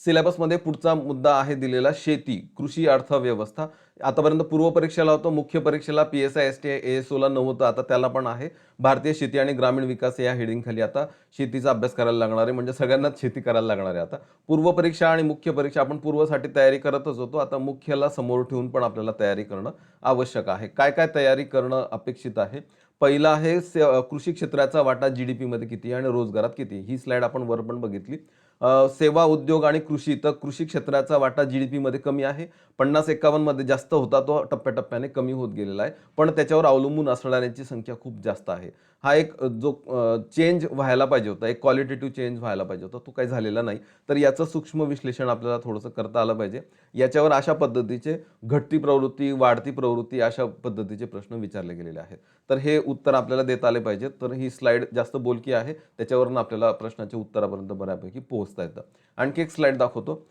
सिलेबसमध्ये पुढचा मुद्दा आहे दिलेला शेती, कृषी अर्थव्यवस्था. आतापर्यंत पूर्व परीक्षेला होतं, मुख्य परीक्षेला PSI, STI, ASOला नव्हतं, आता त्याला पण आहे. भारतीय शेती आणि ग्रामीण विकास या हेडिंगखाली आता शेतीचा अभ्यास करायला लागणार आहे, म्हणजे सगळ्यांनाच शेती करायला लागणार आहे आता. पूर्व परीक्षा आणि मुख्य परीक्षा आपण पूर्वसाठी तयारी करतच होतो, आता मुख्यला समोर ठेवून पण आपल्याला तयारी करणं आवश्यक आहे. काय काय तयारी करणं अपेक्षित आहे? पहिला आहे कृषी क्षेत्राचा वाटा GDP मध्ये किती आणि रोजगारात किती. ही स्लाइड आपण वर पण बघितली. सेवा उद्योग आणि कृषी, तर कृषी क्षेत्राचा वाटा GDP मध्ये कमी आहे. 50-51 मध्ये जास्त होता, तो टप्प्याटप्प्याने कमी होत गेलेला आहे, पण त्याच्यावर अवलंबून असणाऱ्यांची संख्या खूप जास्त आहे. हा एक जो चेंज व्हायला पाहिजे होता, एक क्वालिटेटिव्ह चेंज व्हायला पाहिजे होता, तो काही झालेला नाही. तर याचं सूक्ष्म विश्लेषण आपल्याला थोडंसं करता आलं पाहिजे. याच्यावर अशा पद्धतीचे घटती प्रवृत्ती, वाढती प्रवृत्ती अशा पद्धतीचे प्रश्न विचारले गेलेले आहेत. तर हे उत्तर आपल्याला देता आले पाहिजे. तर ही स्लाइड जास्त बोलकी आहे, त्याच्यावरून आपल्याला प्रश्नाच्या उत्तरापर्यंत बऱ्यापैकी पोहोचता येतं. आणखी एक स्लाइड दाखवतो.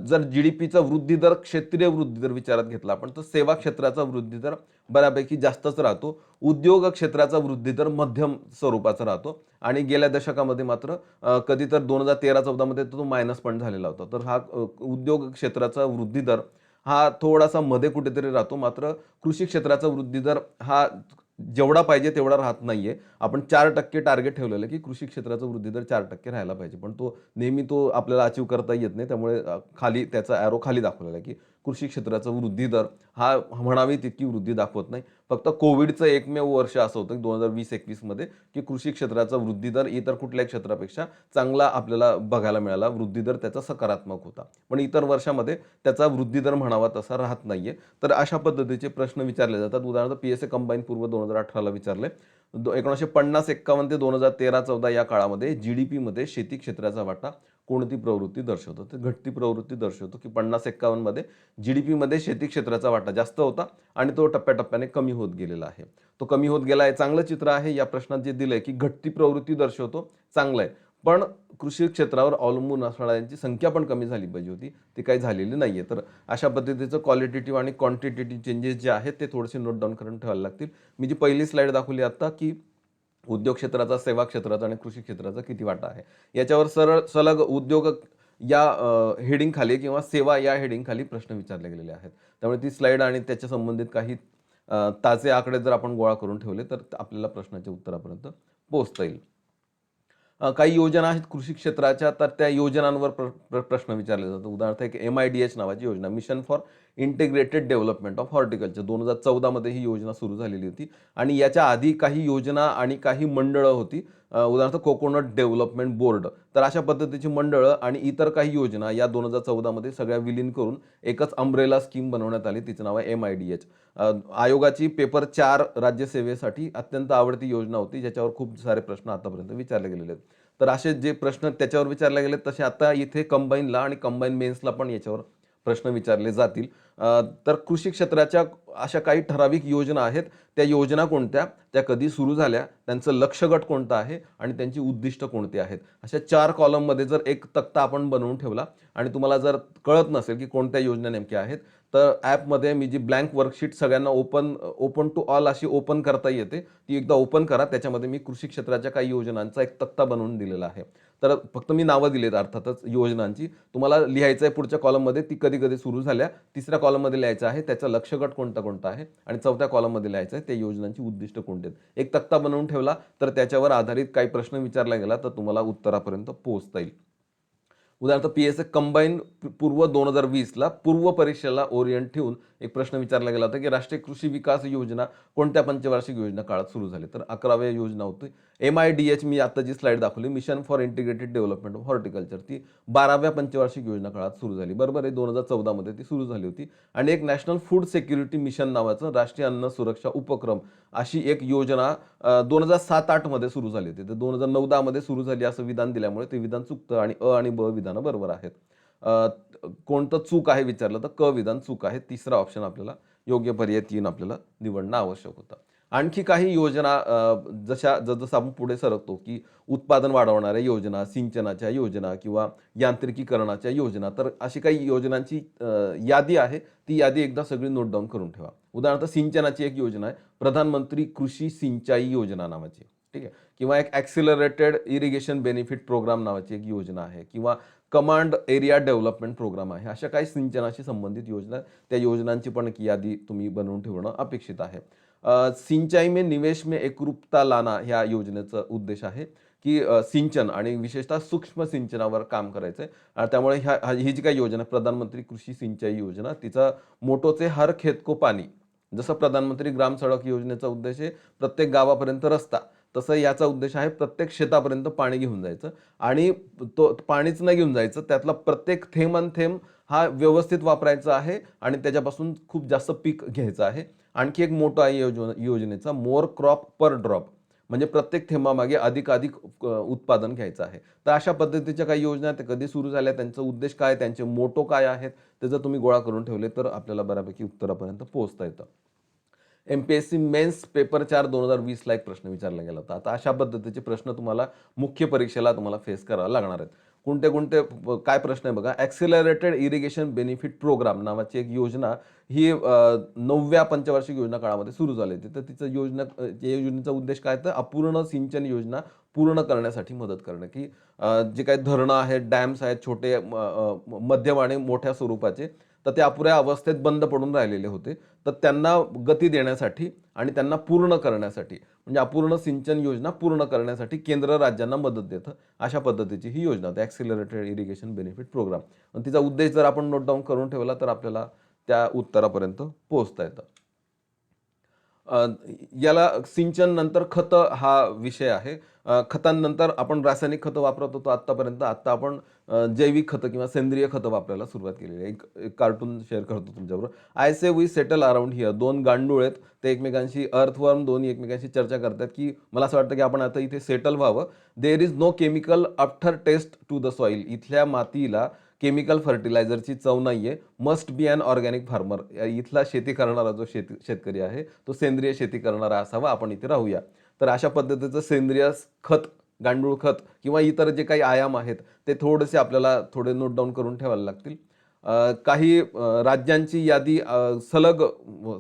जर GDPचा वृद्धी दर, क्षेत्रीय वृद्धी दर विचारात घेतला आपण, तर सेवा क्षेत्राचा वृद्धी दर बऱ्यापैकी जास्तच राहतो. उद्योग क्षेत्राचा वृद्धी दर मध्यम स्वरूपाचा राहतो आणि गेल्या दशकामध्ये मात्र कधी तर 2013-14 मध्ये तो मायनस पण झालेला होता. तर हा उद्योग क्षेत्राचा वृद्धी दर हा थोडासा मध्ये कुठेतरी राहतो. मात्र कृषी क्षेत्राचा वृद्धी दर हा जेवढा पाहिजे तेवढा राहत नाहीये. आपण 4% टार्गेट ठेवलेलं आहे, की कृषी क्षेत्राचा वृद्धी दर 4% राहायला पाहिजे. पण तो नेहमी आपल्याला अचीव्ह करता येत नाही. त्यामुळे खाली त्याचा एरो खाली दाखवलेला आहे, की कृषी क्षेत्राचा वृद्धी दर हा म्हणावी तितकी वृद्धी दाखवत नाही. फक्त कोविडचं एकमेव वर्ष असं होतं, की 2020-21 मध्ये, की कृषी क्षेत्राचा वृद्धी दर इतर कुठल्याही क्षेत्रापेक्षा चांगला आपल्याला बघायला मिळाला. वृद्धी दर त्याचा सकारात्मक होता. पण इतर वर्षामध्ये त्याचा वृद्धी दर म्हणावा तसा राहत नाहीये. तर अशा पद्धतीचे प्रश्न विचारले जातात. उदाहरणार्थ PSI कंबाईन पूर्व 2018ला विचारले. 1950-51 ते 2013-14 या काळामध्ये GDP मध्ये शेती क्षेत्राचा वाटा कोणती प्रवृत्ती दर्शवतो? तर घटती प्रवृत्ती दर्शवतो, की 50-51 मध्ये GDP मध्ये शेती क्षेत्राचा वाटा जास्त होता आणि तो टप्प्याटप्प्याने कमी होत गेलेला आहे. तो कमी होत गेला आहे, चांगलं चित्र आहे. या प्रश्नात जे दिलंय, की घटती प्रवृत्ती दर्शवतो, चांगलं आहे. पण कृषी क्षेत्रावर अवलंबून असणाऱ्यांची संख्या पण कमी झाली पाहिजे होती, ती काही झालेली नाहीये. तर अशा पद्धतीचं क्वालिटेटिव्ह आणि क्वांटिटेटिव्ह चेंजेस जे आहेत ते थोडेसे नोट डाऊन करून ठेवायला लागतील. मी जी पहिली स्लाइड दाखवली आता, की उद्योग क्षेत्राचा, सेवा क्षेत्राचा आणि कृषी क्षेत्राचा किती वाटा आहे. याच्यावर सरळ सलग उद्योग या हेडिंग खाली किंवा सेवा या हेडिंग खाली प्रश्न विचारले गेलेले आहेत. त्यामुळे ती स्लाइड आणि त्याच्या संबंधित काही ताजे आकडे जर आपण गोळा करून ठेवले तर आपल्याला प्रश्नाच्या उत्तरापर्यंत पोहोचता येईल. काही योजना आहेत कृषी क्षेत्राच्या, तर त्या योजनांवर प्रश्न विचारले जातात. उदाहरणार्थ एक MIDH नावाची योजना, mission for integrated development of horticulture, 2014 मध्ये ही योजना सुरू झालेली होती. आणि याच्या आधी काही योजना आणि काही मंडळं होती. उदाहरणार्थ कोकोनट डेव्हलपमेंट बोर्ड. तर अशा पद्धतीची मंडळं आणि इतर काही योजना या 2014 मध्ये सगळ्या विलीन करून एकच अम्ब्रेला स्कीम बनवण्यात आली. तिचं नाव आहे MIDH. आयोगाची पेपर 4 राज्यसेवेसाठी अत्यंत आवडती योजना होती, ज्याच्यावर खूप सारे प्रश्न आतापर्यंत विचारले गेलेले आहेत. तर असे जे प्रश्न त्याच्यावर विचारले गेले, तसे आता इथे कंबाईनला आणि कंबाईन मेन्सला पण याच्यावर प्रश्न विचारले जातील. तर कृषी क्षेत्राच्या अशा काही ठराविक योजना आहेत. त्या योजना कोणत्या, त्या कधी सुरू झाल्या, त्यांचं लक्ष्य गट कोणता आहे आणि त्यांची उद्दिष्ट कोणती आहेत, अशा 4 कॉलममध्ये जर एक तक्ता आपण बनवून ठेवला आणि तुम्हाला जर कळत नसेल की कोणत्या योजना नेमक्या आहेत, तर ॲपमध्ये मी जी ब्लँक वर्कशीट सगळ्यांना ओपन टू ऑल अशी ओपन करता येते, ती एकदा ओपन करा. त्याच्यामध्ये मी कृषी क्षेत्राच्या काही योजनांचा एक तक्ता बनवून दिलेला आहे. तर फक्त मी नावं दिलेत अर्थातच योजनांची. तुम्हाला लिहायचं आहे पुढच्या कॉलममध्ये ती कधी-कधी सुरू झाल्या. तिसऱ्या कॉलममध्ये लिहायचं आहे त्याचा लक्ष्य गट कोणता-कोणता आहे आणि चौथ्या कॉलममध्ये लिहायचं आहे त्या योजनांची उद्दिष्ट कोणती आहेत. एक तक्ता बनवून ठेवला तर त्याच्यावर आधारित काही प्रश्न विचारला गेला तर तुम्हाला उत्तरापर्यंत पोहोचता येईल. उदाहरणार्थ PSI कंबाईन पूर्व 2020ला पूर्व परीक्षेला ओरिएंट ठेवून एक प्रश्न विचारला गेला होता, की राष्ट्रीय कृषी विकास योजना कोणत्या पंचवार्षिक योजना काळात सुरू झाली. तर 11व्या योजना होती. MIDH मी आता जी स्लाइड दाखवली, mission for integrated development of horticulture, ती 12व्या पंचवार्षिक योजना काळात सुरू झाली. बरोबर आहे, 2014 मध्ये ती सुरू झाली होती. आणि एक नॅशनल फूड सिक्युरिटी मिशन नावाचं राष्ट्रीय अन्न सुरक्षा उपक्रम अशी एक योजना 2007-8 मध्ये सुरू झाली होती. तर 2009-10 मध्ये सुरू झाली असं विधान दिल्यामुळे ते विधान चुकतं आणि आणि विधानं बरोबर आहेत. कोणतं चूक आहे विचारलं तर विधान चूक आहे. तिसरा ऑप्शन आपल्याला योग्य पर्याय 3 आपल्याला निवडणं आवश्यक होतं. आणखी काही योजना जसं आपण पुढे सरकतो, की उत्पादन वाढवणाऱ्या योजना, सिंचनाच्या योजना किंवा यांत्रिकीकरणाच्या योजना, तर अशी काही योजनांची यादी आहे. ती यादी एकदा सगळी नोट डाऊन करून ठेवा. उदाहरणार्थ सिंचनाची एक योजना आहे, प्रधानमंत्री कृषी सिंचाई योजना नावाची. ठीक आहे. किंवा एक ॲक्सिलरेटेड इरिगेशन बेनिफिट प्रोग्राम नावाची एक योजना आहे. किंवा कमांड एरिया डेव्हलपमेंट प्रोग्राम आहे. अशा काही सिंचनाशी संबंधित योजना, त्या योजनांची पण एक यादी तुम्ही बनवून ठेवणं अपेक्षित आहे. सिंचाई में निवेश में एकरूपता लाना ह्या योजनेचा उद्देश आहे, की सिंचन आणि विशेषतः सूक्ष्म सिंचनावर काम करायचं आहे. त्यामुळे ही जी काही योजना आहे, प्रधानमंत्री कृषी सिंचाई योजना, तिचा मोटोचे हर खेत को पाणी. जसं प्रधानमंत्री ग्राम सडक योजनेचा उद्देश आहे प्रत्येक गावापर्यंत रस्ता, तसं याचा उद्देश आहे प्रत्येक शेतापर्यंत पाणी घेऊन जायचं. आणि तो पाणीच नाही घेऊन जायचं, त्यातला प्रत्येक थेंब अन थेंब हा व्यवस्थित वापरायचा आहे आणि त्याच्यापासून खूप जास्त पीक घ्यायचं आहे. आणखी एक मोठं आहे योजनेचा, मोर क्रॉप पर ड्रॉप, म्हणजे प्रत्येक थेंबामागे अधिकाधिक उत्पादन घ्यायचं आहे. तर अशा पद्धतीच्या काही योजना आहेत, कधी सुरू झाल्या, त्यांचा उद्देश काय, त्यांचे मोटो काय आहेत, ते जर तुम्ही गोळा करून ठेवले तर आपल्याला बऱ्यापैकी उत्तरापर्यंत पोहोचता येतं. एमपीएससी मेन्स पेपर 4 2020ला एक प्रश्न विचारला गेला होता. आता अशा पद्धतीचे प्रश्न तुम्हाला मुख्य परीक्षेला तुम्हाला फेस करावे लागणार आहेत. कोणते कोणते काय प्रश्न आहे बघा. ॲक्सिलरेटेड इरिगेशन बेनिफिट प्रोग्राम नावाची एक योजना ही 9व्या पंचवार्षिक योजना काळामध्ये सुरू झाली होती. तर तिचं या योजनेचा उद्देश काय, तर अपूर्ण सिंचन योजना पूर्ण करण्यासाठी मदत करणं, की जे काही धरणं आहेत, डॅम्स आहेत, छोटे मध्यम आणि मोठ्या स्वरूपाचे, तर ते अपुऱ्या अवस्थेत बंद पडून राहिलेले होते. तर त्यांना गती देण्यासाठी आणि त्यांना पूर्ण करण्यासाठी, म्हणजे अपूर्ण सिंचन योजना पूर्ण करण्यासाठी केंद्र राज्यांना मदत देतं. अशा पद्धतीची ही योजना होती, ॲक्सिलरेटेड इरिगेशन बेनिफिट प्रोग्राम. आणि तिचा उद्देश जर आपण नोट डाऊन करून ठेवला तर आपल्याला त्या उत्तरापर्यंत पोहोचता येतं. याला सिंचन नंतर खतं हा विषय आहे. खतांनंतर आपण रासायनिक खतं वापरत होतो आत्तापर्यंत. आत्ता आपण जैविक खतं किंवा सेंद्रिय खतं वापरायला सुरुवात केलेली आहे. एक कार्टून शेअर करतो तुमच्याबरोबर. I say we settle around here. 2 गांडूळ आहेत, ते एकमेकांशी, अर्थवर्म दोन्ही एकमेकांशी चर्चा करतात, की मला असं वाटतं की आपण आता इथे सेटल व्हावं. There is no chemical after taste to the soil. इथल्या मातीला केमिकल फर्टिलायझरची चव नाहीये. Must be an organic farmer. इथला शेती करणारा जो शेतकरी आहे तो सेंद्रिय शेती करणारा असावा. आपण इथे राहूया. तर अशा पद्धतीचं सेंद्रिय खत, गांडूळ खत किंवा इतर जे काही आयाम आहेत ते थोडेसे आपल्याला थोडे नोट डाऊन करून ठेवायला लागतील. काही राज्यांची यादी सलग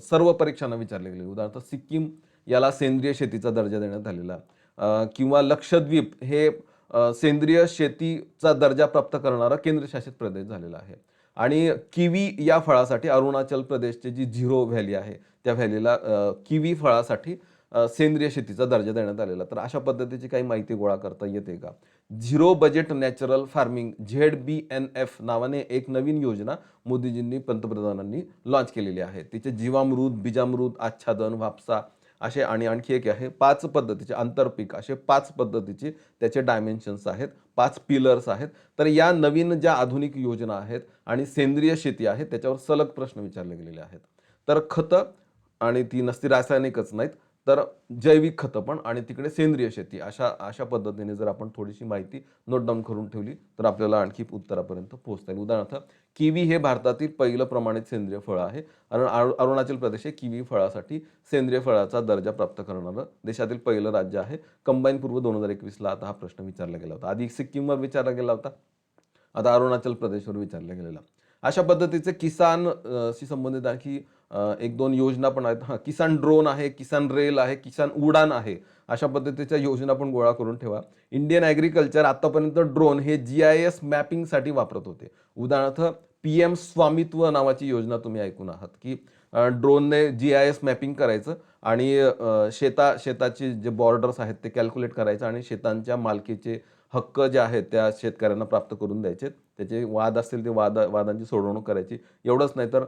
सर्व परीक्षांना विचारली गेली. उदाहरणार्थ सिक्कीम, याला सेंद्रिय शेतीचा दर्जा देण्यात आलेला. किंवा लक्षद्वीप हे सेंद्रिय शेतीचा दर्जा प्राप्त करणारा केंद्रशासित प्रदेश झालेला आहे. आणि किवी या फळासाठी अरुणाचल प्रदेशची जी झिरो व्हॅली आहे त्या व्हॅलीला किवी फळासाठी सेंद्रिय शेतीचा दर्जा देण्यात आलेला. तर अशा पद्धतीची काही माहिती गोळा करता येते का. Zero budget natural farming ZBNF नावाने एक नवीन योजना मोदीजींनी, पंतप्रधानांनी लॉन्च केलेली आहे. तिचे जीवामृत, बीजामृत, आच्छादन, वापसा असे, आणि आणखी एक आहे 5 पद्धतीचे आंतरपीक, असे 5 पद्धतीचे त्याचे डायमेन्शन्स आहेत, 5 पिलर्स आहेत. तर या नवीन ज्या आधुनिक योजना आहेत आणि सेंद्रिय शेती आहे त्याच्यावर सलग प्रश्न विचारले गेलेले आहेत. तर खतं, आणि ती नसती रासायनिकच नाहीत तर जैविक खतं पण, आणि तिकडे सेंद्रिय शेती, अशा अशा पद्धतीने जर आपण थोडीशी माहिती नोट डाऊन करून ठेवली तर आपल्याला आणखी उत्तरापर्यंत पोहोचता येईल. उदाहरणार्थ किवी हे भारतातील पहिलं प्रमाणित सेंद्रिय फळ आहे. अरुणाचल प्रदेश हे किवी फळासाठी सेंद्रिय फळाचा दर्जा प्राप्त करणारं देशातील पहिलं राज्य आहे. कंबाईन पूर्व 2021ला आता हा प्रश्न विचारला गेला होता. आधी सिक्कीमवर विचारला गेला होता, आता अरुणाचल प्रदेशवर विचारला गेलेला. अशा पद्धतीचे किसान शी संबंधित आणखी 1-2 योजना पण आहेत. किसान ड्रोन आहे, किसान रेल आहे, किसान उडान आहे. अशा पद्धतीच्या योजना पण गोळा करून ठेवा. इंडियन ॲग्रिकल्चर आतापर्यंत ड्रोन हे GIS मॅपिंगसाठी वापरत होते. उदाहरणार्थ PM स्वामित्व नावाची योजना तुम्ही ऐकून आहात, की ड्रोनने GIS मॅपिंग करायचं आणि शेताचे जे बॉर्डर्स आहेत ते कॅल्क्युलेट करायचं आणि शेतांच्या मालकीचे हक्क जे आहेत त्या शेतकऱ्यांना प्राप्त करून द्यायचे. त्याचे वाद असतील ते वादांची सोडवणूक करायची. एवढंच नाही तर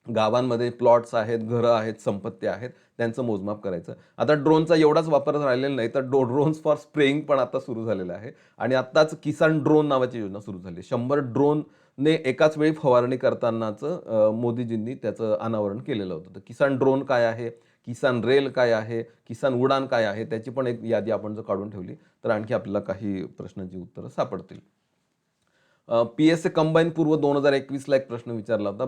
गावांमध्ये प्लॉट्स आहेत, घरं आहेत, संपत्ती आहेत, त्यांचं मोजमाप करायचं. आता ड्रोनचा एवढाच वापर राहिलेला नाही तर ड्रोन्स फॉर स्प्रेइंग पण आता सुरू झालेलं आहे. आणि आत्ताच किसान ड्रोन नावाची योजना सुरू झाली. 100 ड्रोनने एकाच वेळी फवारणी करतानाचं मोदीजींनी त्याचं अनावरण केलेलं होतं. तर किसान ड्रोन काय आहे, किसान रेल काय आहे, किसान उडान काय आहे, त्याची पण एक यादी आपण जर काढून ठेवली तर आणखी आपल्याला काही प्रश्नांची उत्तरं सापडतील. PSA कंबाईन पूर्व 2021ला एक प्रश्न विचारला होता.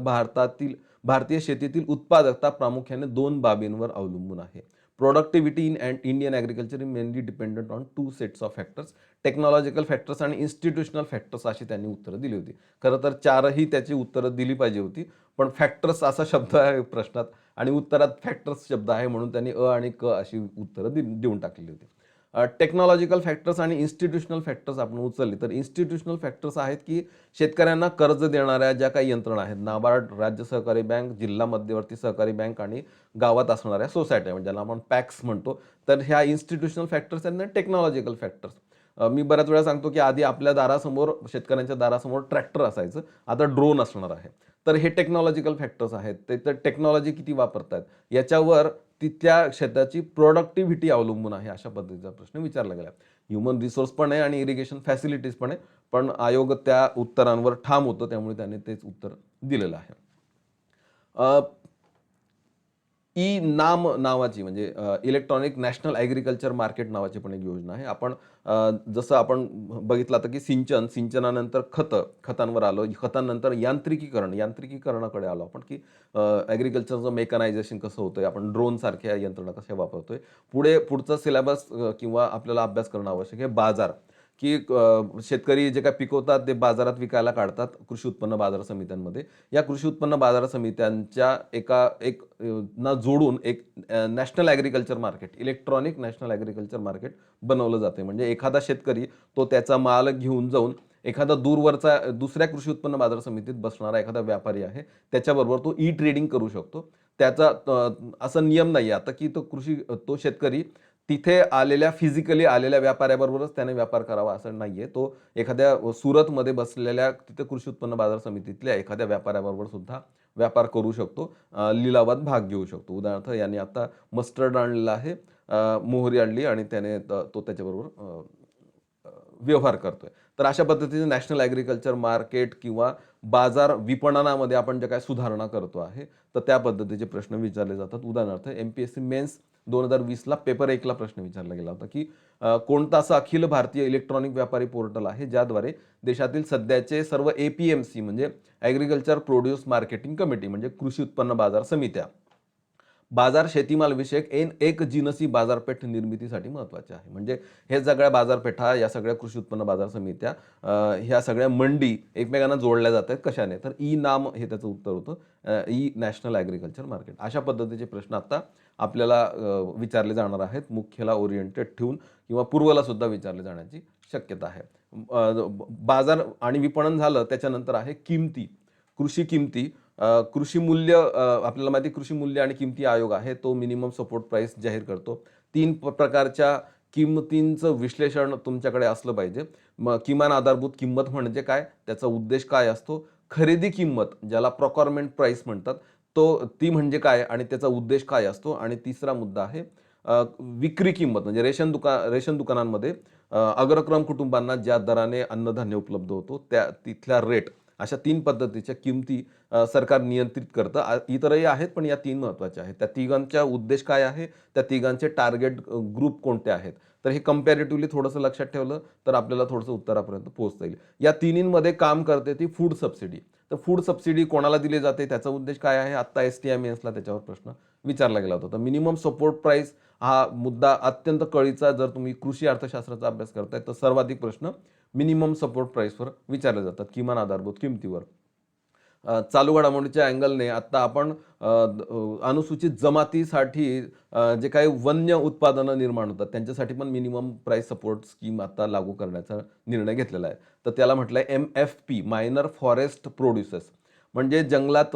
भारतीय शेतीतील उत्पादकता प्रामुख्याने 2 बाबींवर अवलंबून आहे. Productivity in Indian agriculture is mainly dependent on 2 sets of factors, technological factors आणि इन्स्टिट्यूशनल फॅक्टर्स, अशी त्यांनी उत्तरं दिली होती. खरं तर 4ही त्याची उत्तरं दिली पाहिजे होती, पण फॅक्टर्स असा शब्द आहे प्रश्नात आणि उत्तरात फॅक्टर्स शब्द आहे म्हणून त्यांनी आणि क अशी उत्तरं देऊन टाकलेली होती. टेक्नॉलॉजिकल फॅक्टर्स आणि इन्स्टिट्यूशनल फॅक्टर्स आपण उचलले तर इन्स्टिट्यूशनल फॅक्टर्स आहेत की शेतकऱ्यांना कर्ज देणाऱ्या ज्या काही यंत्रणा आहेत, नाबार्ड, राज्य सहकारी बँक, जिल्हा मध्यवर्ती सहकारी बँक आणि गावात असणाऱ्या सोसायट्या, म्हणजे ज्याला आपण पॅक्स म्हणतो. तर ह्या इन्स्टिट्यूशनल फॅक्टर्स आहेत ना, टेक्नॉलॉजिकल फॅक्टर्स. मी बऱ्याच वेळा सांगतो की आधी आपल्या दारासमोर, शेतकऱ्यांच्या दारासमोर ट्रॅक्टर असायचं, आता ड्रोन असणार आहे. तर हे टेक्नॉलॉजिकल फॅक्टर्स आहेत. ते तर टेक्नॉलॉजी किती वापरतात याच्यावर त्या क्षेत्राची प्रोडक्टिव्हिटी अवलंबून आहे, अशा पद्धतीचा प्रश्न विचारला गेला. ह्युमन रिसोर्स पण आहे आणि इरिगेशन फॅसिलिटीज पण आहे, पण आयोग त्या उत्तरांवर ठाम होतं, त्यामुळे त्याने तेच उत्तर दिलेलं आहे. ई नाम नावाची, म्हणजे इलेक्ट्रॉनिक नॅशनल ॲग्रिकल्चर मार्केट नावाची पण एक योजना आहे. जसं आपण बघितलं आता की सिंचनानंतर खतांवर आलो, खतांनंतर यांत्रिकीकरणाकडे आलो आपण, की ॲग्रिकल्चरचं मेकनायझेशन कसं होतंय, आपण ड्रोनसारख्या यंत्रणा कशा वापरतोय. पुढचा सिलेबस किंवा आपल्याला अभ्यास करणं आवश्यक आहे बाजार, की शेतकरी जे काही पिकवतात ते बाजारात विकायला काढतात कृषी उत्पन्न बाजार समित्यांमध्ये. या कृषी उत्पन्न बाजार समित्यांच्या एक ना जोडून एक national agriculture market, electronic national agriculture market बनवलं जाते. म्हणजे एखादा शेतकरी तो त्याचा माल घेऊन जाऊन एखादा दूरवरचा दुसऱ्या कृषी उत्पन्न बाजार समितीत बसणारा एखादा व्यापारी आहे, त्याच्याबरोबर तो ई ट्रेडिंग करू शकतो. त्याचा असा नियम नाही आता की तो शेतकरी तिथे फिजिकली आलेल्या व्यापाऱ्याबरोबरच त्याने व्यापार करावा असं नाहीये. तो एखाद्या सुरतमध्ये बसलेल्या तिथे कृषी उत्पन्न बाजार समितीतल्या एखाद्या व्यापाऱ्याबरोबर सुद्धा व्यापार करू शकतो, लिलावात भाग घेऊ शकतो. उदाहरणार्थ याने आता मस्टर्ड आणलेला आहे, मोहरी आणली आणि त्याने तो त्याच्याबरोबर व्यवहार करतोय. तर अशा पद्धतीने नॅशनल ॲग्रिकल्चर मार्केट किंवा बाजार विपणनामध्ये आपण ज्या काही सुधारणा करतो आहे, तर त्या पद्धतीचे प्रश्न विचारले जातात. उदाहरणार्थ एमपीएससी मेन्स 2020ला पेपर 1ला प्रश्न विचारला गेला होता, की कोणतं असं अखिल भारतीय इलेक्ट्रॉनिक व्यापारी पोर्टल आहे ज्याद्वारे देशातील सध्याचे सर्व एपीएमसी, म्हणजे ॲग्रिकल्चर प्रोड्यूस मार्केटिंग कमिटी, म्हणजे कृषी उत्पन्न बाजार समित्या, बाजार शेतीमाल विषयक एक जिनसी बाजारपेठ निर्मितीसाठी महत्त्वाचे आहे. म्हणजे हे सगळ्या बाजारपेठा, या सगळ्या कृषी उत्पन्न बाजार समित्या, ह्या सगळ्या मंडी एकमेकांना जोडल्या जात आहेत. कशाने? तर ई नाम हे त्याचं उत्तर होतं, ई नॅशनल ॲग्रिकल्चर मार्केट. अशा पद्धतीचे प्रश्न आता आपल्याला विचारले जाणार आहेत, मुख्यला ओरिएंटेड ठेवून किंवा पूर्वला सुद्धा विचारले जाण्याची शक्यता आहे. बाजार आणि विपणन झालं, त्याच्यानंतर आहे किमती, कृषी किमती. कृषी मूल्य, आपल्याला माहिती कृषी मूल्य आणि किमती आयोग आहे, तो मिनिमम सपोर्ट प्राईस जाहीर करतो. 3 प्रकारच्या किंमतींचं विश्लेषण तुमच्याकडे असलं पाहिजे. मग किमान आधारभूत किंमत म्हणजे काय, त्याचा उद्देश काय असतो, खरेदी किंमत ज्याला प्रॉक्युरमेंट प्राईस म्हणतात, ती म्हणजे काय आणि त्याचा उद्देश काय असतो. आणि तिसरा मुद्दा आहे विक्री किंमत, म्हणजे रेशन दुकानांमध्ये अग्रक्रम कुटुंबांना ज्या दराने अन्नधान्य उपलब्ध होतो तिथल्या रेट. अशा 3 पद्धतीच्या किमती सरकार नियंत्रित करतं. इतरही आहेत, पण या 3 महत्त्वाच्या आहेत. त्या तिघांचा उद्देश काय आहे, त्या तिघांचे टार्गेट ग्रुप कोणते आहेत. तर हे कंपॅरेटिव्हली थोडंसं लक्षात ठेवलं तर आपल्याला थोडंसं उत्तरापर्यंत पोहोचता येईल. या तिन्हींमध्ये काम करते ती फूड सबसिडी. तर फूड सबसिडी कोणाला दिली जाते, त्याचा उद्देश काय आहे, आत्ता एसटीआयमेन्सला त्याच्यावर प्रश्न विचारला गेला होता. तर मिनिमम सपोर्ट प्राईस हा मुद्दा अत्यंत कळीचा, जर तुम्ही कृषी अर्थशास्त्राचा अभ्यास करताय तर सर्वाधिक प्रश्न मिनिमम सपोर्ट प्राईसवर विचारले जातात, किमान आधारभूत किमतीवर. चालू घडामोडीच्या अँगलने आत्ता आपण अनुसूचित जमातीसाठी जे काही वन्य उत्पादनं निर्माण होतात त्यांच्यासाठी पण मिनिमम प्राईस सपोर्ट स्कीम आता लागू करण्याचा निर्णय घेतलेला आहे. तर त्याला म्हटलंय MFP, मायनर फॉरेस्ट प्रोड्युसर्स, म्हणजे जंगलात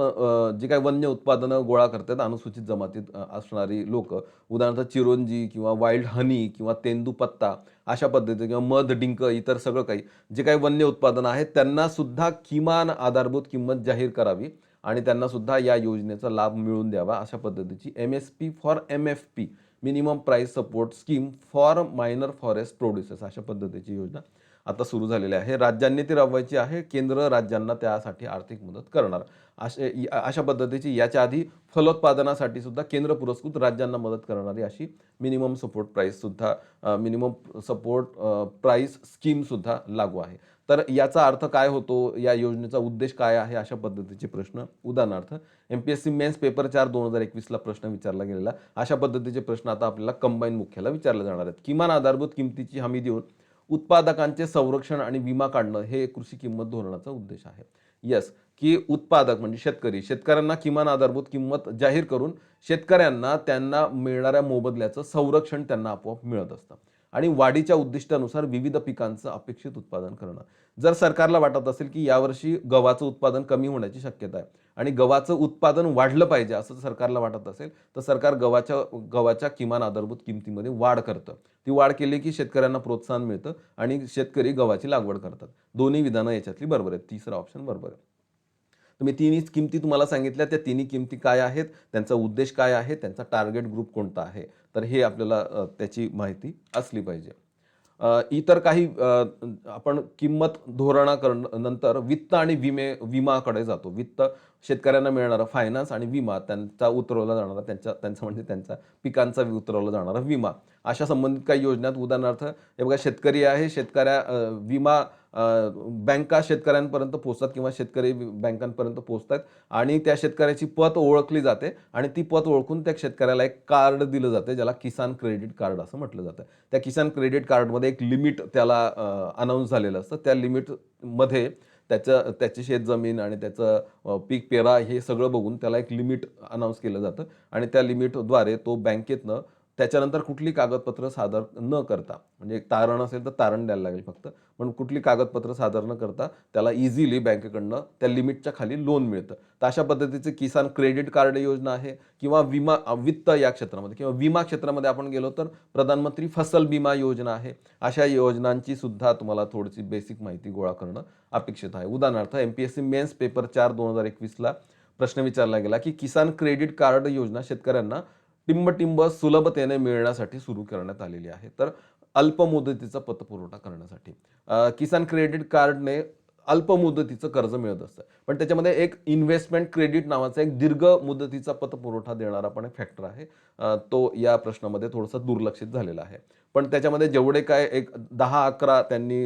जी काही वन्य उत्पादनं गोळा करतात अनुसूचित जमातीत असणारी लोक, उदाहरणार्थ चिरोंजी किंवा वाईल्ड हनी किंवा तेंदूपत्ता अशा पद्धतीचे, किंवा मध, डिंक, इतर सगळं काही जे काही वन्य उत्पादनं आहेत त्यांना सुद्धा किमान आधारभूत किंमत जाहीर करावी आणि त्यांना सुद्धा या योजनेचा लाभ मिळवून द्यावा, अशा पद्धतीची MSP for MFP, minimum price support scheme for minor forest producers, अशा पद्धतीची योजना आता सुरू झालेली आहे. राज्यांनी ती राबवायची आहे, केंद्र राज्यांना त्यासाठी आर्थिक मदत करणार. अशा पद्धतीची याच्या आधी फलोत्पादनासाठी सुद्धा केंद्र पुरस्कृत राज्यांना मदत करणारी अशी मिनिमम सपोर्ट प्राईस सुद्धा, मिनिमम सपोर्ट प्राईस स्कीम सुद्धा लागू आहे. तर याचा अर्थ काय होतो, या योजनेचा उद्देश काय आहे, अशा पद्धतीचे प्रश्न, उदाहरणार्थ MPSC मेन्स पेपर 4 2021ला प्रश्न विचारला गेलेला, अशा पद्धतीचे प्रश्न आता आपल्याला कंबाईन मुख्याला विचारले जाणार आहेत. किमान आधारभूत किमतीची हमी देऊन उत्पादकांचे संरक्षण आणि विमा काढणं हे कृषी किंमत धोरणाचा उद्देश आहे. येस, की उत्पादक म्हणजे शेतकऱ्यांना किमान आधारभूत किंमत जाहीर करून शेतकऱ्यांना त्यांना मिळणाऱ्या मोबदल्याचं संरक्षण त्यांना आपोआप मिळत असतं. आणि वाढीच्या उद्दिष्टानुसार विविध पिकांचं अपेक्षित उत्पादन करणं. जर सरकारला वाटत असेल की यावर्षी गव्हाचं उत्पादन कमी होण्याची शक्यता आहे आणि गव्हाचं उत्पादन वाढलं पाहिजे असं सरकारला वाटत असेल, तर सरकार गव्हाच्या किमान आधारभूत किमतीमध्ये वाढ करतं. ती वाढ केली की शेतकऱ्यांना प्रोत्साहन मिळतं आणि शेतकरी गव्हाची लागवड करतात. दोन्ही विधानं याच्यातली बरोबर आहेत. तिसरा ऑप्शन बरोबर आहे. तर मी तिन्ही किमती तुम्हाला सांगितल्या. त्या तिन्ही किमती काय आहेत, त्यांचा उद्देश काय आहे, त्यांचा टार्गेट ग्रुप कोणता आहे. तर हे आपल्याला त्याची माहिती असली पाहिजे. इतर काही आपण किंमत नंतर वित्त आणि विमाकडे जातो. वित्त शेतकऱ्यांना मिळणारा फायनान्स आणि विमा त्यांचा उतरवला जाणारा त्यांचा म्हणजे त्यांच्या पिकांचा उतरवला जाणारा विमा. अशा संबंधित काही योजनात उदाहरणार्थ हे बघा शेतकरी आहे, विमा बँका शेतकऱ्यांपर्यंत पोहोचतात किंवा शेतकरी बँकांपर्यंत पोहोचतात आणि त्या शेतकऱ्याची पत ओळखली जाते आणि ती पत ओळखून त्या शेतकऱ्याला एक कार्ड दिलं जातं, ज्याला किसान क्रेडिट कार्ड असं म्हटलं जातं. त्या किसान क्रेडिट कार्डमध्ये एक लिमिट त्याला अनाउन्स झालेलं असतं. त्या लिमिटमध्ये त्याची शेतजमीन आणि त्याचं पीक पेरा हे सगळं बघून त्याला एक लिमिट अनाउन्स केलं जातं आणि त्या लिमिटद्वारे तो बँकेतनं त्याच्यानंतर कुठली कागदपत्र सादर न करता, म्हणजे एक तारण असेल तर तारण द्यायला लागेल फक्त, पण कुठली कागदपत्र सादर न करता त्याला इझिली बँकेकडनं त्या लिमिटच्या खाली लोन मिळतं. तर अशा पद्धतीचे किसान क्रेडिट कार्ड योजना आहे किंवा वित्त या क्षेत्रामध्ये किंवा विमा क्षेत्रामध्ये आपण गेलो तर प्रधानमंत्री फसल विमा योजना आहे. अशा योजनांची सुद्धा तुम्हाला थोडीशी बेसिक माहिती गोळा करणं अपेक्षित आहे. उदाहरणार्थ एमपीएससी मेन्स पेपर 4 2021 प्रश्न विचारला गेला की किसान क्रेडिट कार्ड योजना शेतकऱ्यांना टिंब सुलभतेने मिळण्यासाठी सुरू करण्यात आलेली आहे. तर अल्प मुदतीचा पतपुरवठा करण्यासाठी किसान क्रेडिट कार्डने अल्प मुदतीचं कर्ज मिळत असतं. पण त्याच्यामध्ये एक इन्व्हेस्टमेंट क्रेडिट नावाचा एक दीर्घ मुदतीचा पतपुरवठा देणारा पण एक फॅक्टर आहे. तो या प्रश्नामध्ये थोडासा दुर्लक्षित झालेला आहे. पण त्याच्यामध्ये जेवढे काय एक 10-11 त्यांनी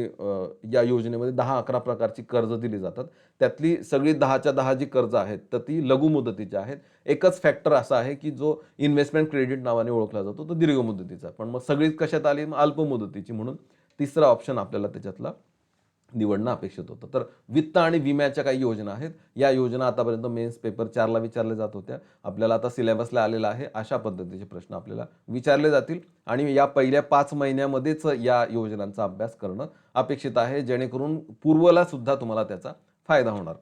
या योजनेमध्ये 10-11 प्रकारची कर्ज दिली जातात. त्यातली सगळी 10च्या 10 जी कर्ज आहेत, तर ती लघु मुदतीची आहेत. एकच फॅक्टर असा आहे, की जो इन्व्हेस्टमेंट क्रेडिट नावाने ओळखला जातो, तो दीर्घ मुदतीचा. पण मग सगळीच कशात आली? मग अल्प मुदतीची म्हणून तिसरा ऑप्शन आपल्याला त्याच्यातला निवडणं अपेक्षित होतं. तर वित्त आणि विम्याच्या काही योजना आहेत. या योजना आतापर्यंत मेन्स पेपर 4ला विचारल्या जात होत्या. आपल्याला आता सिलेबसला आलेला आहे. अशा पद्धतीचे प्रश्न आपल्याला विचारले जातील आणि या पहिल्या 5 महिन्यामध्येच या योजनांचा अभ्यास करणं अपेक्षित आहे, जेणेकरून पूर्वला सुद्धा तुम्हाला त्याचा फायदा होणार.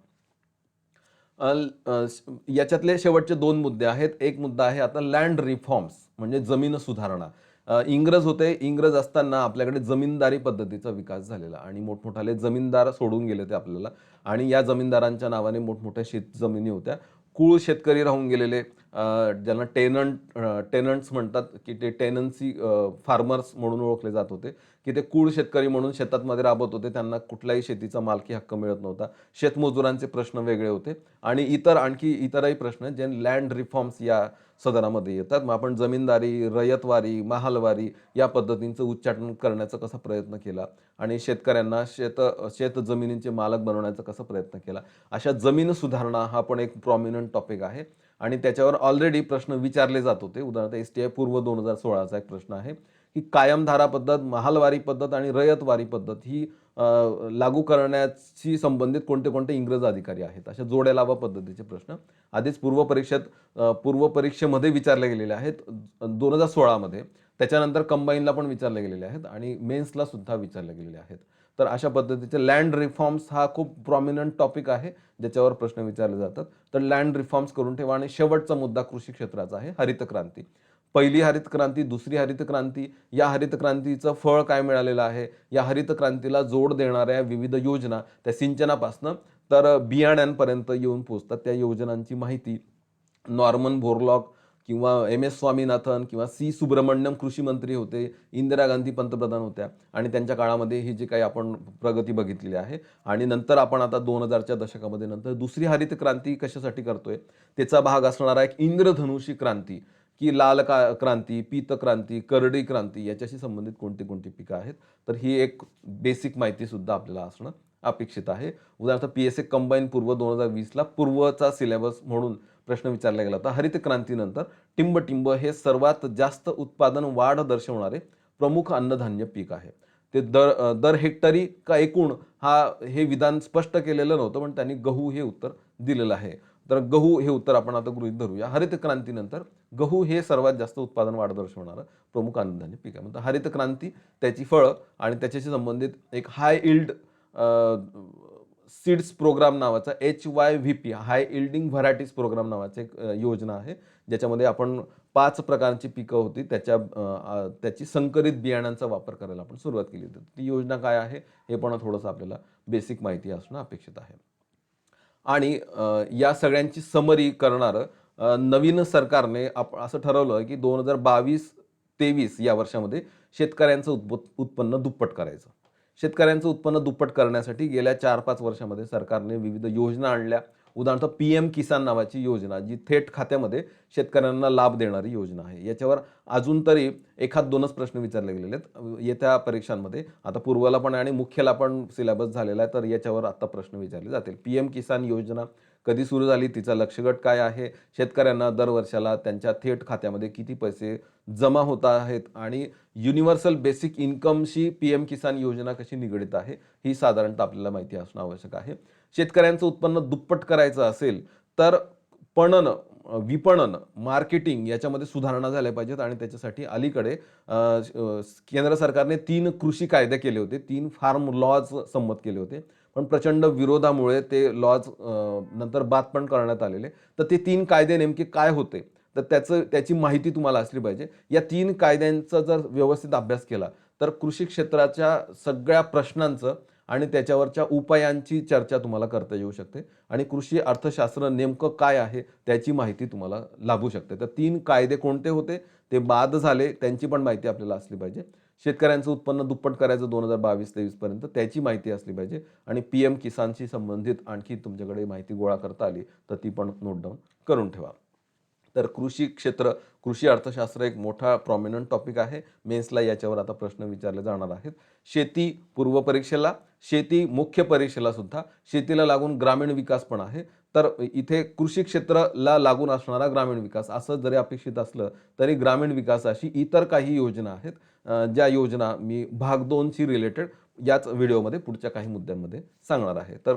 याच्यातले शेवटचे 2 मुद्दे आहेत. एक मुद्दा आहे आता लँड रिफॉर्म्स म्हणजे जमीन सुधारणा. इंग्रज होते. इंग्रज असताना आपल्याकडे जमीनदारी पद्धतीचा विकास झालेला आणि मोठमोठाले जमीनदार सोडून गेले ते आपल्याला आणि या जमीनदारांच्या नावाने मोठमोठ्या शेतजमिनी होत्या. कुळ शेतकरी राहून गेलेले ज्यांना टेनंट्स म्हणतात, की ते टेनन्सी फार्मर्स म्हणून ओळखले जात होते, की ते कुळ शेतकरी म्हणून शेतामध्ये राबत होते. त्यांना कुठल्याही शेतीचा मालकी हक्क मिळत नव्हता. शेतमजुरांचे प्रश्न वेगळे होते आणि आणखी इतरही प्रश्न जे लँड रिफॉर्म्स या सदनामध्ये येतात. मग आपण जमीनदारी, रयतवारी, महालवारी या पद्धतींचं उच्चाटन करण्याचा कसा प्रयत्न केला आणि शेतकऱ्यांना शेत जमिनींचे मालक बनवण्याचा कसा प्रयत्न केला. अशा जमीन सुधारणा हा पण एक प्रॉमिनंट टॉपिक आहे आणि त्याच्यावर ऑलरेडी प्रश्न विचारले जात होते. उदाहरणार्थ एसटीआय पूर्व 2016चा एक प्रश्न आहे, की कायमधारा पद्धत, महालवारी पद्धत आणि रयतवारी पद्धत ही लागू करण्याशी संबंधित कोणते कोणते इंग्रज अधिकारी आहेत. अशा जोड्या लावा पद्धतीचे प्रश्न आधीच पूर्व परीक्षेमध्ये विचारले गेलेले आहेत 2016 मध्ये. त्याच्यानंतर कंबाईनला पण विचारले गेलेले आहेत आणि मेन्सला सुद्धा विचारले गेलेले आहेत. तर अशा पद्धतीचे लँड रिफॉर्म्स हा खूप प्रॉमिनंट टॉपिक आहे, ज्याच्यावर प्रश्न विचारले जातात. तर लँड रिफॉर्म्स करून ठेवा. आणि शेवटचा मुद्दा कृषी क्षेत्राचा आहे, हरित क्रांती. पहिली हरित क्रांती, दुसरी हरित क्रांती, या हरित क्रांतीचं फळ काय मिळालेलं आहे, या हरित क्रांतीला जोड देणाऱ्या विविध योजना, त्या सिंचनापासनं तर बियाण्यांपर्यंत येऊन पोहोचतात. त्या योजनांची माहिती नॉर्मन बोरलॉग किंवा एम.एस. स्वामीनाथन किंवा सी. सुब्रमण्यम कृषी मंत्री होते, इंदिरा गांधी पंतप्रधान होत्या आणि त्यांच्या काळामध्ये ही जी काही आपण प्रगती बघितलेली आहे. आणि नंतर आपण आता 2000च्या दशकामध्ये नंतर दुसरी हरित क्रांती कशासाठी करतोय, त्याचा भाग असणारा एक इंद्रधनुषी क्रांती, की लाल क्रांती, पीत क्रांती, करडी क्रांती याच्याशी संबंधित कोणती कोणती पिकं आहेत. तर ही एक बेसिक माहिती सुद्धा आपल्याला असणं अपेक्षित आहे. उदाहरणार्थ पीएसए कंबाईन पूर्व 2020ला पूर्वचा सिलेबस म्हणून प्रश्न विचारला गेला होता. हरित क्रांतीनंतर टिंब हे सर्वात जास्त उत्पादन वाढ दर्शवणारे प्रमुख अन्नधान्य पीक आहे. ते दर हेक्टरी का एकूण हे विधान स्पष्ट केलेलं नव्हतं, पण त्यांनी गहू हे उत्तर दिलेलं आहे. तर गहू हे उत्तर आपण आता गृहीत धरूया. हरित क्रांतीनंतर गहू हे सर्वात जास्त उत्पादन वाढ दर्शवणारं प्रमुख अन्नधान्य पीक आहे. म्हणजे हरित क्रांती, त्याची फळं आणि त्याच्याशी संबंधित एक हाय इल्ड सीड्स प्रोग्राम नावाचा HYVP, हाय इल्डिंग व्हरायटीज प्रोग्राम नावाची एक योजना आहे, ज्याच्यामध्ये आपण 5 प्रकारची पिकं होती त्याची संकरित बियाणांचा वापर करायला आपण सुरुवात केली होती. ती योजना काय आहे हे पण थोडंसं आपल्याला बेसिक माहिती असणं अपेक्षित आहे. आणि या सगळ्यांची समरी करणारं नवीन सरकारने असं ठरवलं की 2022-23 या वर्षामध्ये शेतकऱ्यांचं उत्पन्न दुप्पट करायचं. शेतकऱ्यांचं उत्पन्न दुप्पट करण्यासाठी गेल्या 4-5 वर्षामध्ये सरकारने विविध योजना आणल्या. उदाहरणार्थ PM किसान नावाची योजना, जी थेट खात्यामध्ये शेतकऱ्यांना लाभ देणारी योजना आहे. याच्यावर अजून तरी एखाद दोनच प्रश्न विचारले गेलेले आहेत येत्या परीक्षांमध्ये. आता पूर्वला पण आणि मुख्यला पण सिलेबस झालेला आहे, तर याच्यावर आता प्रश्न विचारले जातील. PM किसान योजना कधी सुरू झाली, तिचा लक्ष्यगट काय आहे, शेतकऱ्यांना दर वर्षाला त्यांच्या थेट खात्यामध्ये किती पैसे जमा होत आहेत आणि युनिव्हर्सल बेसिक इन्कमशी PM किसान योजना कशी निगडित आहे, ही साधारणतः आपल्याला माहिती असणं आवश्यक आहे. शेतकऱ्यांचं उत्पन्न दुप्पट करायचं असेल तर पणन, विपणन, मार्केटिंग याच्यामध्ये सुधारणा झाल्या पाहिजेत आणि त्याच्यासाठी अलीकडे केंद्र सरकारने 3 कृषी कायदे केले होते, 3 फार्म लॉज संमत केले होते. पण प्रचंड विरोधामुळे ते लॉज नंतर बाद पण करण्यात आलेले. तर ते 3 कायदे नेमके काय होते, तर त्याची माहिती तुम्हाला असली पाहिजे. या 3 कायद्यांचा जर व्यवस्थित अभ्यास केला तर कृषी क्षेत्राच्या सगळ्या प्रश्नांचं आणि त्याच्यावरच्या उपायांची चर्चा तुम्हाला करता येऊ शकते आणि कृषी अर्थशास्त्र नेमकं काय आहे त्याची माहिती तुम्हाला लाभू शकते. तर 3 कायदे कोणते होते, ते बाद झाले, त्यांची पण माहिती आपल्याला असली पाहिजे. शेतकऱ्यांचं उत्पन्न दुप्पट करायचं 2022-23 पर्यंत, त्याची माहिती असली पाहिजे आणि PM किसानशी संबंधित आणखी तुमच्याकडे माहिती गोळा करता आली तर ती पण नोट डाऊन करून ठेवा. तर कृषी क्षेत्र, कृषी अर्थशास्त्र एक मोठा प्रॉमिनंट टॉपिक आहे. मेन्सला याच्यावर आता प्रश्न विचारले जाणार आहेत. शेती पूर्व परीक्षेला, शेती मुख्य परीक्षेला सुद्धा, शेतीला लागून ग्रामीण विकास पण आहे. तर इथे कृषी क्षेत्राला लागून असणारा ग्रामीण विकास असं जरी अपेक्षित असलं तरी ग्रामीण विकासाशी इतर काही योजना आहेत, ज्या योजना मी भाग 2 शी रिलेटेड याच व्हिडिओमध्ये पुढच्या काही मुद्द्यांमध्ये सांगणार आहे. तर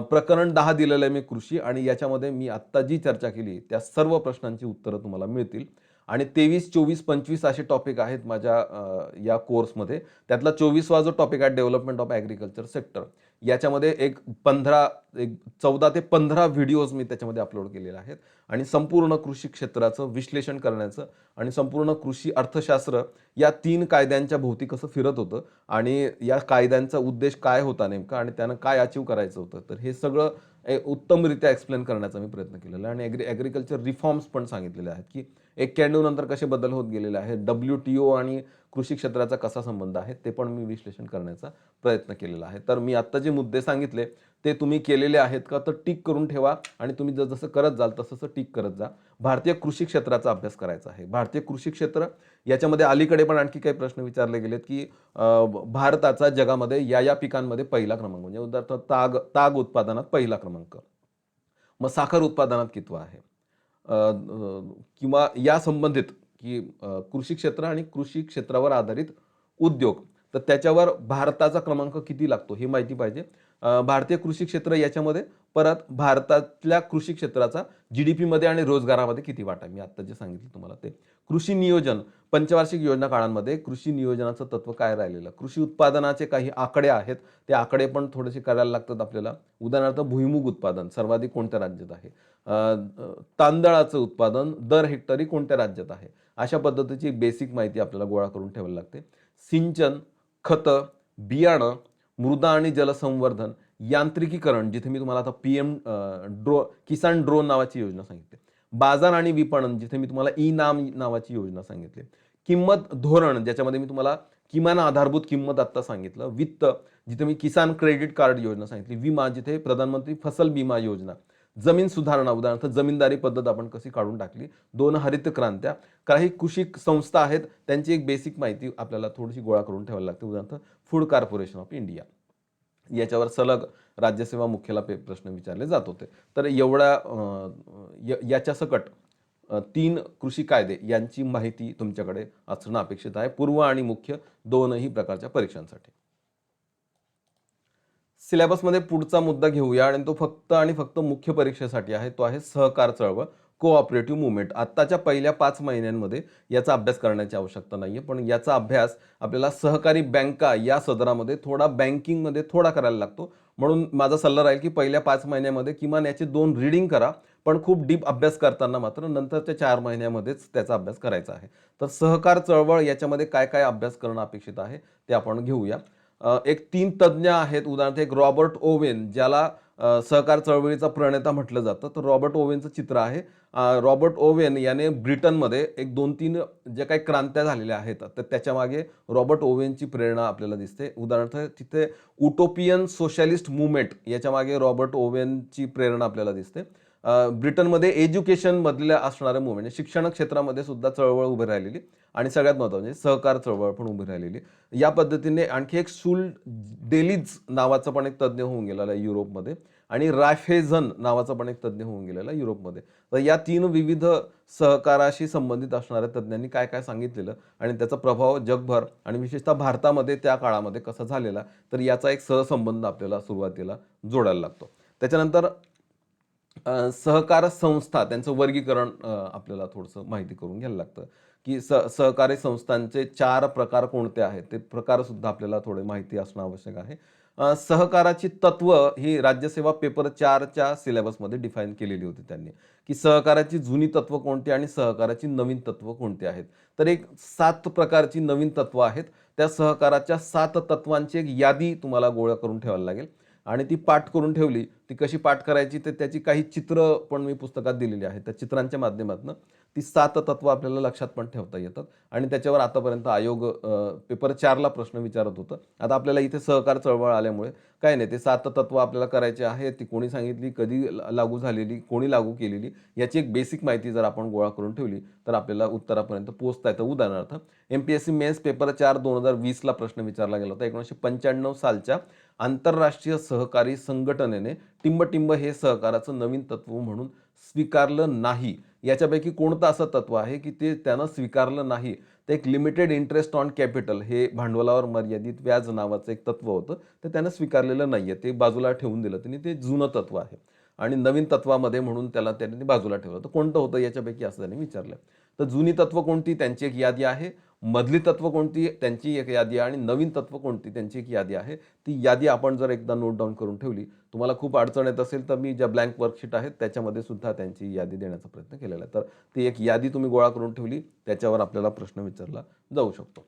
प्रकरण 10 दिलेलं आहे मी कृषी आणि याच्यामध्ये मी आत्ता जी चर्चा केली त्या सर्व प्रश्नांची उत्तरं तुम्हाला मिळतील आणि 23, 24, 25 असे टॉपिक आहेत माझ्या या कोर्समध्ये. त्यातला 24वा जो टॉपिक आहे डेव्हलपमेंट ऑफ ॲग्रिकल्चर सेक्टर, याच्यामध्ये एक 14 ते 15 व्हिडिओज मी त्याच्यामध्ये अपलोड केलेले आहेत आणि संपूर्ण कृषी क्षेत्राचं विश्लेषण करण्याचं आणि संपूर्ण कृषी अर्थशास्त्र या 3 कायद्यांच्या भोवती कसं फिरत होतं आणि या कायद्यांचा उद्देश काय होता नेमका आणि त्यानं काय अचीव करायचं होतं, तर हे सगळं उत्तमरित्या एक्सप्लेन करण्याचा मी प्रयत्न केलेला आहे आणि ॲग्रिकल्चर रिफॉर्म्स पण सांगितलेले आहेत की एक कॅन्डू नंतर कसे बदल होत गेलेले आहेत, WTO आणि कृषी क्षेत्राचा कसा संबंध आहे ते पण मी विश्लेषण करण्याचा प्रयत्न केलेला आहे. तर मी आत्ता जे मुद्दे सांगितले ते तुम्ही केलेले आहेत का, तर टिक करून ठेवा आणि तुम्ही जसं करत जाल तसं टिक करत जा. भारतीय कृषी क्षेत्राचा अभ्यास करायचा आहे. भारतीय कृषी क्षेत्र याच्यामध्ये अलीकडे पण आणखी काही प्रश्न विचारले गेलेत की भारताचा जगामध्ये या पिकांमध्ये पहिला क्रमांक, म्हणजे उदाहरणार्थ ताग उत्पादनात पहिला क्रमांक, मग साखर उत्पादनात कितवा आहे, किंवा या संबंधित की कृषी क्षेत्र आणि कृषी क्षेत्रावर आधारित उद्योग, तर त्याच्यावर भारताचा क्रमांक किती लागतो हे माहिती पाहिजे. भारतीय कृषी क्षेत्र याच्यामध्ये परत भारतातल्या कृषी क्षेत्राचा GDP मध्ये आणि रोजगारामध्ये किती वाटा आहे, मी आता जे सांगितलं तुम्हाला ते. कृषी नियोजन, पंचवार्षिक योजना काळांमध्ये कृषी नियोजनाचं तत्व काय राहिलेलं, कृषी उत्पादनाचे काही आकडे आहेत, ते आकडे पण थोडेसे करायला लागतात आपल्याला. उदाहरणार्थ भुईमुग उत्पादन सर्वाधिक कोणत्या राज्यात आहे, तांदळाचं उत्पादन दर हेक्टरी कोणत्या राज्यात आहे, अशा पद्धतीची बेसिक माहिती आपल्याला गोळा करून ठेवायला लागते. सिंचन, खतं, बियाणं, मृदा आणि जलसंवर्धन, यांत्रिकीकरण, जिथे मी तुम्हाला आता PM किसान ड्रोन नावाची योजना सांगितली. बाजार आणि विपणन, जिथे मी तुम्हाला नाम नावाची योजना सांगितली. किंमत धोरण, ज्याच्यामध्ये मी तुम्हाला किमान आधारभूत किंमत आत्ता सांगितलं. वित्त, जिथे मी किसान क्रेडिट कार्ड योजना सांगितली. विमा, जिथे प्रधानमंत्री फसल विमा योजना. जमीन सुधारणा, उदाहरणार्थ जमीनदारी पद्धत आपण कशी काढून टाकली. 2 हरित क्रांत्या, काही कृषी संस्था आहेत त्यांची एक बेसिक माहिती आपल्याला थोडीशी गोळा करून ठेवायला लागते. उदाहरणार्थ फूड कॉर्पोरेशन ऑफ इंडिया, याच्यावर सलग राज्यसेवा मुख्याला प्रश्न विचारले जात होते. तर याच्या सकट 3 कृषी कायदे यांची माहिती तुमच्याकडे असणं अपेक्षित आहे पूर्व आणि मुख्य दोनही प्रकारच्या परीक्षांसाठी. सिलेबसमध्ये पुढचा मुद्दा घेऊया आणि तो फक्त आणि फक्त मुख्य परीक्षेसाठी आहे. तो आहे सहकार चळवळ, कोऑपरेटिव्ह मुवमेंट. आत्ताच्या पहिल्या 5 महिन्यांमध्ये याचा अभ्यास करण्याची आवश्यकता नाहीये. पण याचा अभ्यास आपल्याला सहकारी बँका या सदरामध्ये थोडा बँकिंगमध्ये थोडा करायला लागतो. म्हणून माझा सल्ला राहील, की पहिल्या 5 महिन्यामध्ये किमान याची 2 रीडिंग करा. पण खूप डीप अभ्यास करताना मात्र नंतरच्या 4 महिन्यामध्येच त्याचा अभ्यास करायचा आहे. तर सहकार चळवळ याच्यामध्ये काय-काय अभ्यास करणं अपेक्षित आहे, ते आपण घेऊया. एक 3 तज्ञ आहेत. उदाहरणार्थ एक रॉबर्ट ओवेन, ज्याला सहकार चळवळीचा प्रणेता म्हटलं जातं. तर रॉबर्ट ओवेनचं चित्र आहे. रॉबर्ट ओवेन याने ब्रिटनमध्ये एक 2-3 जे काही क्रांत्या झालेल्या आहेत, तर त्याच्यामागे रॉबर्ट ओवेनची प्रेरणा आपल्याला दिसते. उदाहरणार्थ तिथे उटोपियन सोशलिस्ट मूव्हमेंट याच्यामागे रॉबर्ट ओवेनची प्रेरणा आपल्याला दिसते. ब्रिटनमध्ये एज्युकेशनमधल्या असणाऱ्या मूव्हमेंट शिक्षण क्षेत्रामध्ये सुद्धा चळवळ उभी राहिलेली आणि सगळ्यात महत्त्वाचं म्हणजे सहकार चळवळ पण उभी राहिलेली. या पद्धतीने आणखी एक सुल डेलिज नावाचा पण एक तज्ञ होऊन गेलेला आहे युरोपमध्ये आणि रायफेझन नावाचा पण एक तज्ञ होऊन गेलेला आहे युरोपमध्ये. तर या 3 विविध सहकाराशी संबंधित असणाऱ्या तज्ञांनी काय-काय सांगितलेलं आणि त्याचा प्रभाव जगभर आणि विशेषतः भारतामध्ये त्या काळामध्ये कसा झालेला, तर याचा एक सहसंबंध आपल्याला सुरुवातीला जोडायला लागतो. त्याच्यानंतर सहकार संस्था त्यांचं वर्गीकरण आपल्याला थोडंसं माहिती करून घ्यायला लागतं, की सहकारी संस्थांचे 4 प्रकार कोणते आहेत? ते प्रकारसुद्धा आपल्याला थोडी माहिती असणं आवश्यक आहे. सहकाराची तत्व ही राज्यसेवा पेपर 4च्या सिलेबसमध्ये डिफाईन केलेली होती त्यांनी, की सहकाराची जुनी तत्व कोणती आणि सहकाराची नवीन तत्व कोणती आहेत. तर एक 7 प्रकारची नवीन तत्व आहेत. त्या सहकाराच्या 7 तत्वांची एक यादी तुम्हाला गोळा करून ठेवायला लागेल आणि ती पाठ करून ठेवली. ती कशी पाठ करायची तर त्याची काही चित्र पण मी पुस्तकात दिलेली आहेत. त्या चित्रांच्या माध्यमातून ती 7 तत्व आपल्याला लक्षात पण ठेवता येतात आणि त्याच्यावर आतापर्यंत आयोग पेपर 4ला प्रश्न विचारत होतं. आता आपल्याला इथे सहकार चळवळ आल्यामुळे काही नाही, ते 7 तत्व आपल्याला करायचे आहेत. ती कोणी सांगितली, कधी लागू झालेली, कोणी लागू केलेली याची एक बेसिक माहिती जर आपण गोळा करून ठेवली, तर आपल्याला उत्तरापर्यंत पोहोचता येतं. उदाहरणार्थ एम-पी-एस-सी मेन्स पेपर 4 2020ला प्रश्न विचारला गेला होता. 1995 सालच्या आंतरराष्ट्रीय सहकारी संघटनेने टिंब-टिंब हे सहकाराचं नवीन तत्व म्हणून स्वीकारलं नाही. याच्यापैकी कोणतं असं तत्व आहे, की ते त्यानं स्वीकारलं नाही? ते एक लिमिटेड इंटरेस्ट ऑन कॅपिटल हे भांडवलावर मर्यादित व्याज नावाचं एक तत्व होतं. तर त्यानं स्वीकारलेलं नाहीये. ते बाजूला ठेवून दिलं त्यांनी. ते जुनं तत्व आहे आणि नवीन तत्वामध्ये म्हणून त्याला त्यांनी बाजूला ठेवलं. तर कोणतं होतं याच्यापैकी असं त्यांनी विचारलं. तर जुनी तत्व कोणती? त्यांची एक यादी आहे. मधली तत्व कोणती? त्यांची एक यादी आहे आणि नवीन तत्व कोणती? त्यांची एक यादी आहे. ती यादी आपण जर एकदा नोट डाउन करून ठेवली, तुम्हाला खूप अडचण येत असेल तर मी ज्या ब्लँक वर्कशीट आहेत त्याच्यामध्ये सुद्धा त्यांची यादी देण्याचा प्रयत्न केलेला आहे. तर ती एक यादी तुम्ही गोळा करून ठेवली, त्याच्यावर आपल्याला प्रश्न विचारला जाऊ शकतो.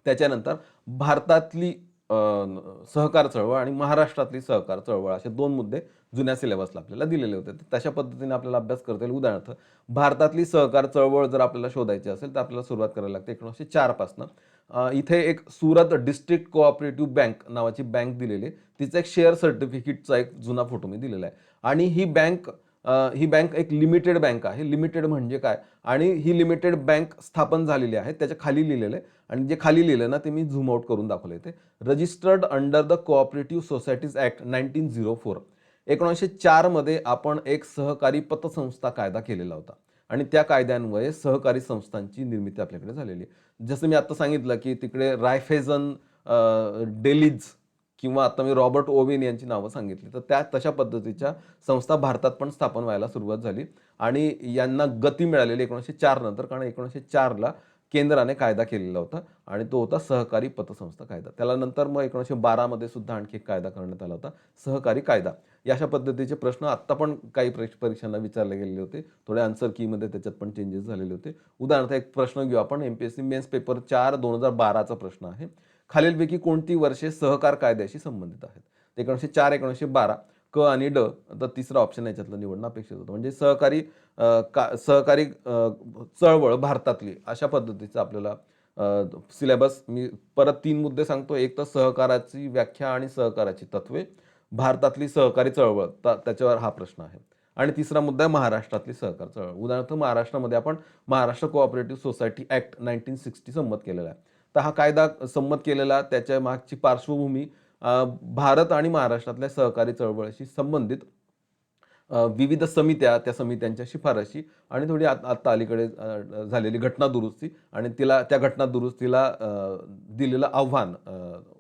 त्याच्यानंतर भारतातली सहकार चळवळ आणि महाराष्ट्रातली सहकार चळवळ असे 2 मुद्दे जुन्या सिलेबसला आपल्याला दिलेले होते. तर तशा पद्धतीने आपल्याला अभ्यास करता येईल. उदाहरणार्थ भारतातली सहकार चळवळ जर आपल्याला शोधायची असेल तर आपल्याला सुरुवात करायला लागते 1904 पासनं. इथे एक सुरत डिस्ट्रिक्ट कोऑपरेटिव्ह बँक नावाची बँक दिलेली आहे. तिचा एक शेअर सर्टिफिकेटचा एक जुना फोटो मी दिलेला आहे आणि ही बँक एक लिमिटेड बँक आहे. लिमिटेड म्हणजे काय? आणि ही लिमिटेड बँक स्थापन झालेली आहे. त्याच्या खाली लिहिलेलं आहे आणि जे खाली लिहिलं ना ते मी झूम आउट करून दाखवलं इथे. Registered under the cooperative societies act 1904. 1904 मध्ये आपण एक सहकारी पतसंस्था कायदा केलेला होता आणि त्या कायद्यान्वये सहकारी संस्थांची निर्मिती आपल्याकडे झालेली आहे. जसं मी आता सांगितलं, की तिकडे रायफेझन, डेलिज किंवा आता मी रॉबर्ट ओवेन यांची नावं सांगितली. तर त्या तशा पद्धतीच्या संस्था भारतात पण स्थापन व्हायला सुरुवात झाली आणि यांना गती मिळालेली 1904 नंतर, कारण 1904ला केंद्राने कायदा केलेला होता आणि तो होता सहकारी पतसंस्था कायदा. त्याला नंतर मग 1912 मध्ये सुद्धा आणखी एक कायदा करण्यात आला होता, सहकारी कायदा. या अशा पद्धतीचे प्रश्न आत्ता पण काही परीक्षांना विचारले गेलेले होते. थोडे आन्सर कीमध्ये त्याच्यात पण चेंजेस झालेले होते. उदाहरणार्थ एक प्रश्न घेऊ आपण. एम-पी-एस-सी मेन्स पेपर 4 2012चा प्रश्न आहे. खालीलपैकी कोणती वर्षे सहकार कायद्याशी संबंधित आहेत? 1904, 1912, क आणि ड. तर तिसरा ऑप्शन याच्यातलं निवडणं अपेक्षित होतं. म्हणजे सहकारी चळवळ भारतातली अशा पद्धतीचं आपल्याला सिलेबस मी परत 3 मुद्दे सांगतो. एक तर सहकाराची व्याख्या आणि सहकाराची तत्वे, भारतातली सहकारी चळवळ त्याच्यावर हा प्रश्न आहे आणि तिसरा मुद्दा आहे महाराष्ट्रातली सहकार चळवळ. उदाहरणार्थ महाराष्ट्रामध्ये आपण महाराष्ट्र कोऑपरेटिव्ह सोसायटी ॲक्ट 1960 संमत केलेला आहे. तर हा कायदा संमत केलेला त्याच्या मागची पार्श्वभूमी भारत आणि महाराष्ट्रातल्या सहकारी चळवळीशी संबंधित विविध समित्या, त्या समित्यांच्या शिफारशी आणि थोडी आत्ता अलीकडे झालेली घटना दुरुस्ती आणि त्या घटना दुरुस्तीला दिलेलं आव्हान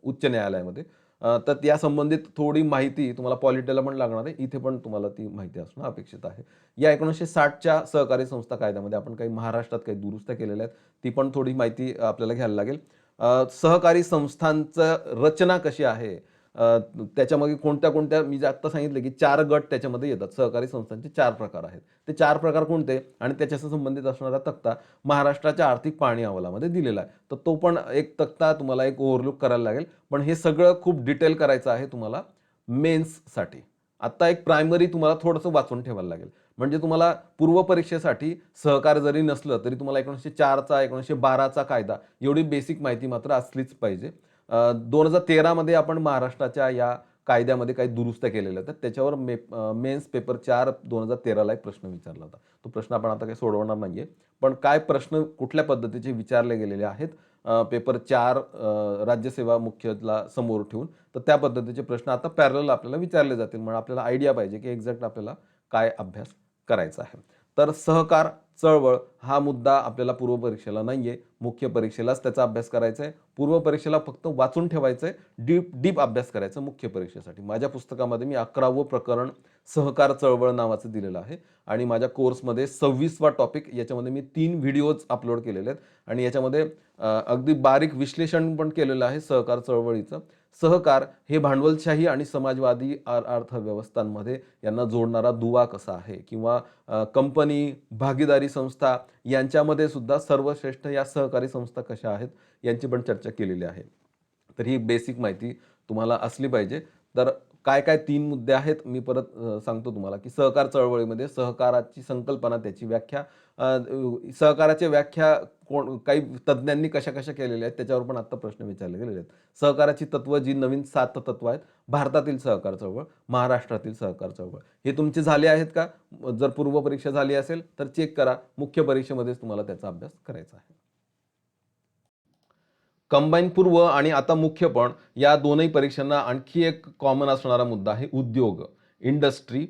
उच्च न्यायालयामध्ये. तर त्या संबंधित थोडी माहिती तुम्हाला पॉलिटीला पण लागणार आहे. इथे पण तुम्हाला ती माहिती असणं अपेक्षित आहे. या 1960च्या सहकारी संस्था कायद्यामध्ये आपण काही महाराष्ट्रात काही दुरुस्त्या केलेल्या आहेत. ती पण थोडी माहिती आपल्याला घ्यायला लागेल. सहकारी संस्थांचं रचना कशी आहे? त्याच्यामध्ये कोणत्या-कोणत्या मी जे आत्ता सांगितलं, की 4 गट त्याच्यामध्ये येतात. सहकारी संस्थांचे 4 प्रकार आहेत. ते 4 प्रकार कोणते आणि त्याच्याशी संबंधित असणारा तक्ता महाराष्ट्राच्या आर्थिक पाहणी अहवालामध्ये दिलेला आहे. तर तो पण एक तक्ता तुम्हाला एक ओव्हरलूक करायला लागेल. पण हे सगळं खूप डिटेल करायचं आहे तुम्हाला मेन्ससाठी. आत्ता एक प्रायमरी तुम्हाला थोडंसं वाचून ठेवायला लागेल. म्हणजे तुम्हाला पूर्व परीक्षेसाठी सहकार जरी नसलं, तरी तुम्हाला 1904चा 1912चा कायदा एवढी बेसिक माहिती मात्र असलीच पाहिजे. 2013 मध्ये आपण महाराष्ट्राच्या या कायद्यामध्ये काही दुरुस्त्या केलेल्या आहेत. त्याच्यावर मेन्स पेपर 4 2013ला एक प्रश्न विचारला होता. तो प्रश्न आपण आता काही सोडवणार नाहीये. पण काय प्रश्न कुठल्या पद्धतीचे विचारले गेलेले आहेत पेपर 4 राज्यसेवा मुख्यला समोर ठेवून, तर त्या पद्धतीचे प्रश्न आता पॅरलल आपल्याला विचारले जातील. मग आपल्याला आयडिया पाहिजे की एक्झॅक्ट आपल्याला काय अभ्यास करायचा आहे. तर सहकार चळवळ हा मुद्दा आपल्याला पूर्व परीक्षेला नाहीये. मुख्य परीक्षेलाच त्याचा अभ्यास करायचा आहे. पूर्व परीक्षेला फक्त वाचून ठेवायचं आहे. डीप अभ्यास करायचा मुख्य परीक्षेसाठी. माझ्या पुस्तकामध्ये मी 11वं प्रकरण सहकार चळवळ नावाचं दिलेलं आहे आणि माझ्या कोर्समध्ये 26वा टॉपिक याच्यामध्ये मी 3 व्हिडिओज अपलोड केलेले आहेत आणि याच्यामध्ये अगदी बारीक विश्लेषण पण केलेलं आहे सहकार चळवळीचं. सहकार हे भांडवलशाही आणि समाजवादी अर्थव्यवस्थांमध्ये यांना जोडणारा दुवा कसा आहे किंवा कंपनी, भागीदारी संस्था यांच्यामध्ये सुद्धा सर्वश्रेष्ठ या सहकारी संस्था कशा आहेत यांची पण चर्चा केलेली आहे. तर ही बेसिक माहिती तुम्हाला असली पाहिजे. तर काय-काय 3 मुद्दे आहेत मी परत सांगतो तुम्हाला, की सहकार चळवळीमध्ये सहकाराची संकल्पना, त्याची व्याख्या, सहकाराची व्याख्या काही तज्ञांनी कशा-कशा केलेल्या आहेत त्याच्यावर पण आता प्रश्न विचारले गेलेले आहेत. सहकाराची तत्व जी नवीन 7 तत्व आहेत, भारतातील सहकार चळवळ, महाराष्ट्रातील सहकार चळवळ हे तुमचे झाले आहेत का? जर पूर्व परीक्षा झाली असेल तर चेक करा. मुख्य परीक्षेमध्येच तुम्हाला त्याचा अभ्यास करायचा आहे. कंबाईन पूर्व आणि आता मुख्य पण या दोनही परीक्षांना आणखी एक कॉमन असणारा मुद्दा आहे उद्योग, इंडस्ट्री.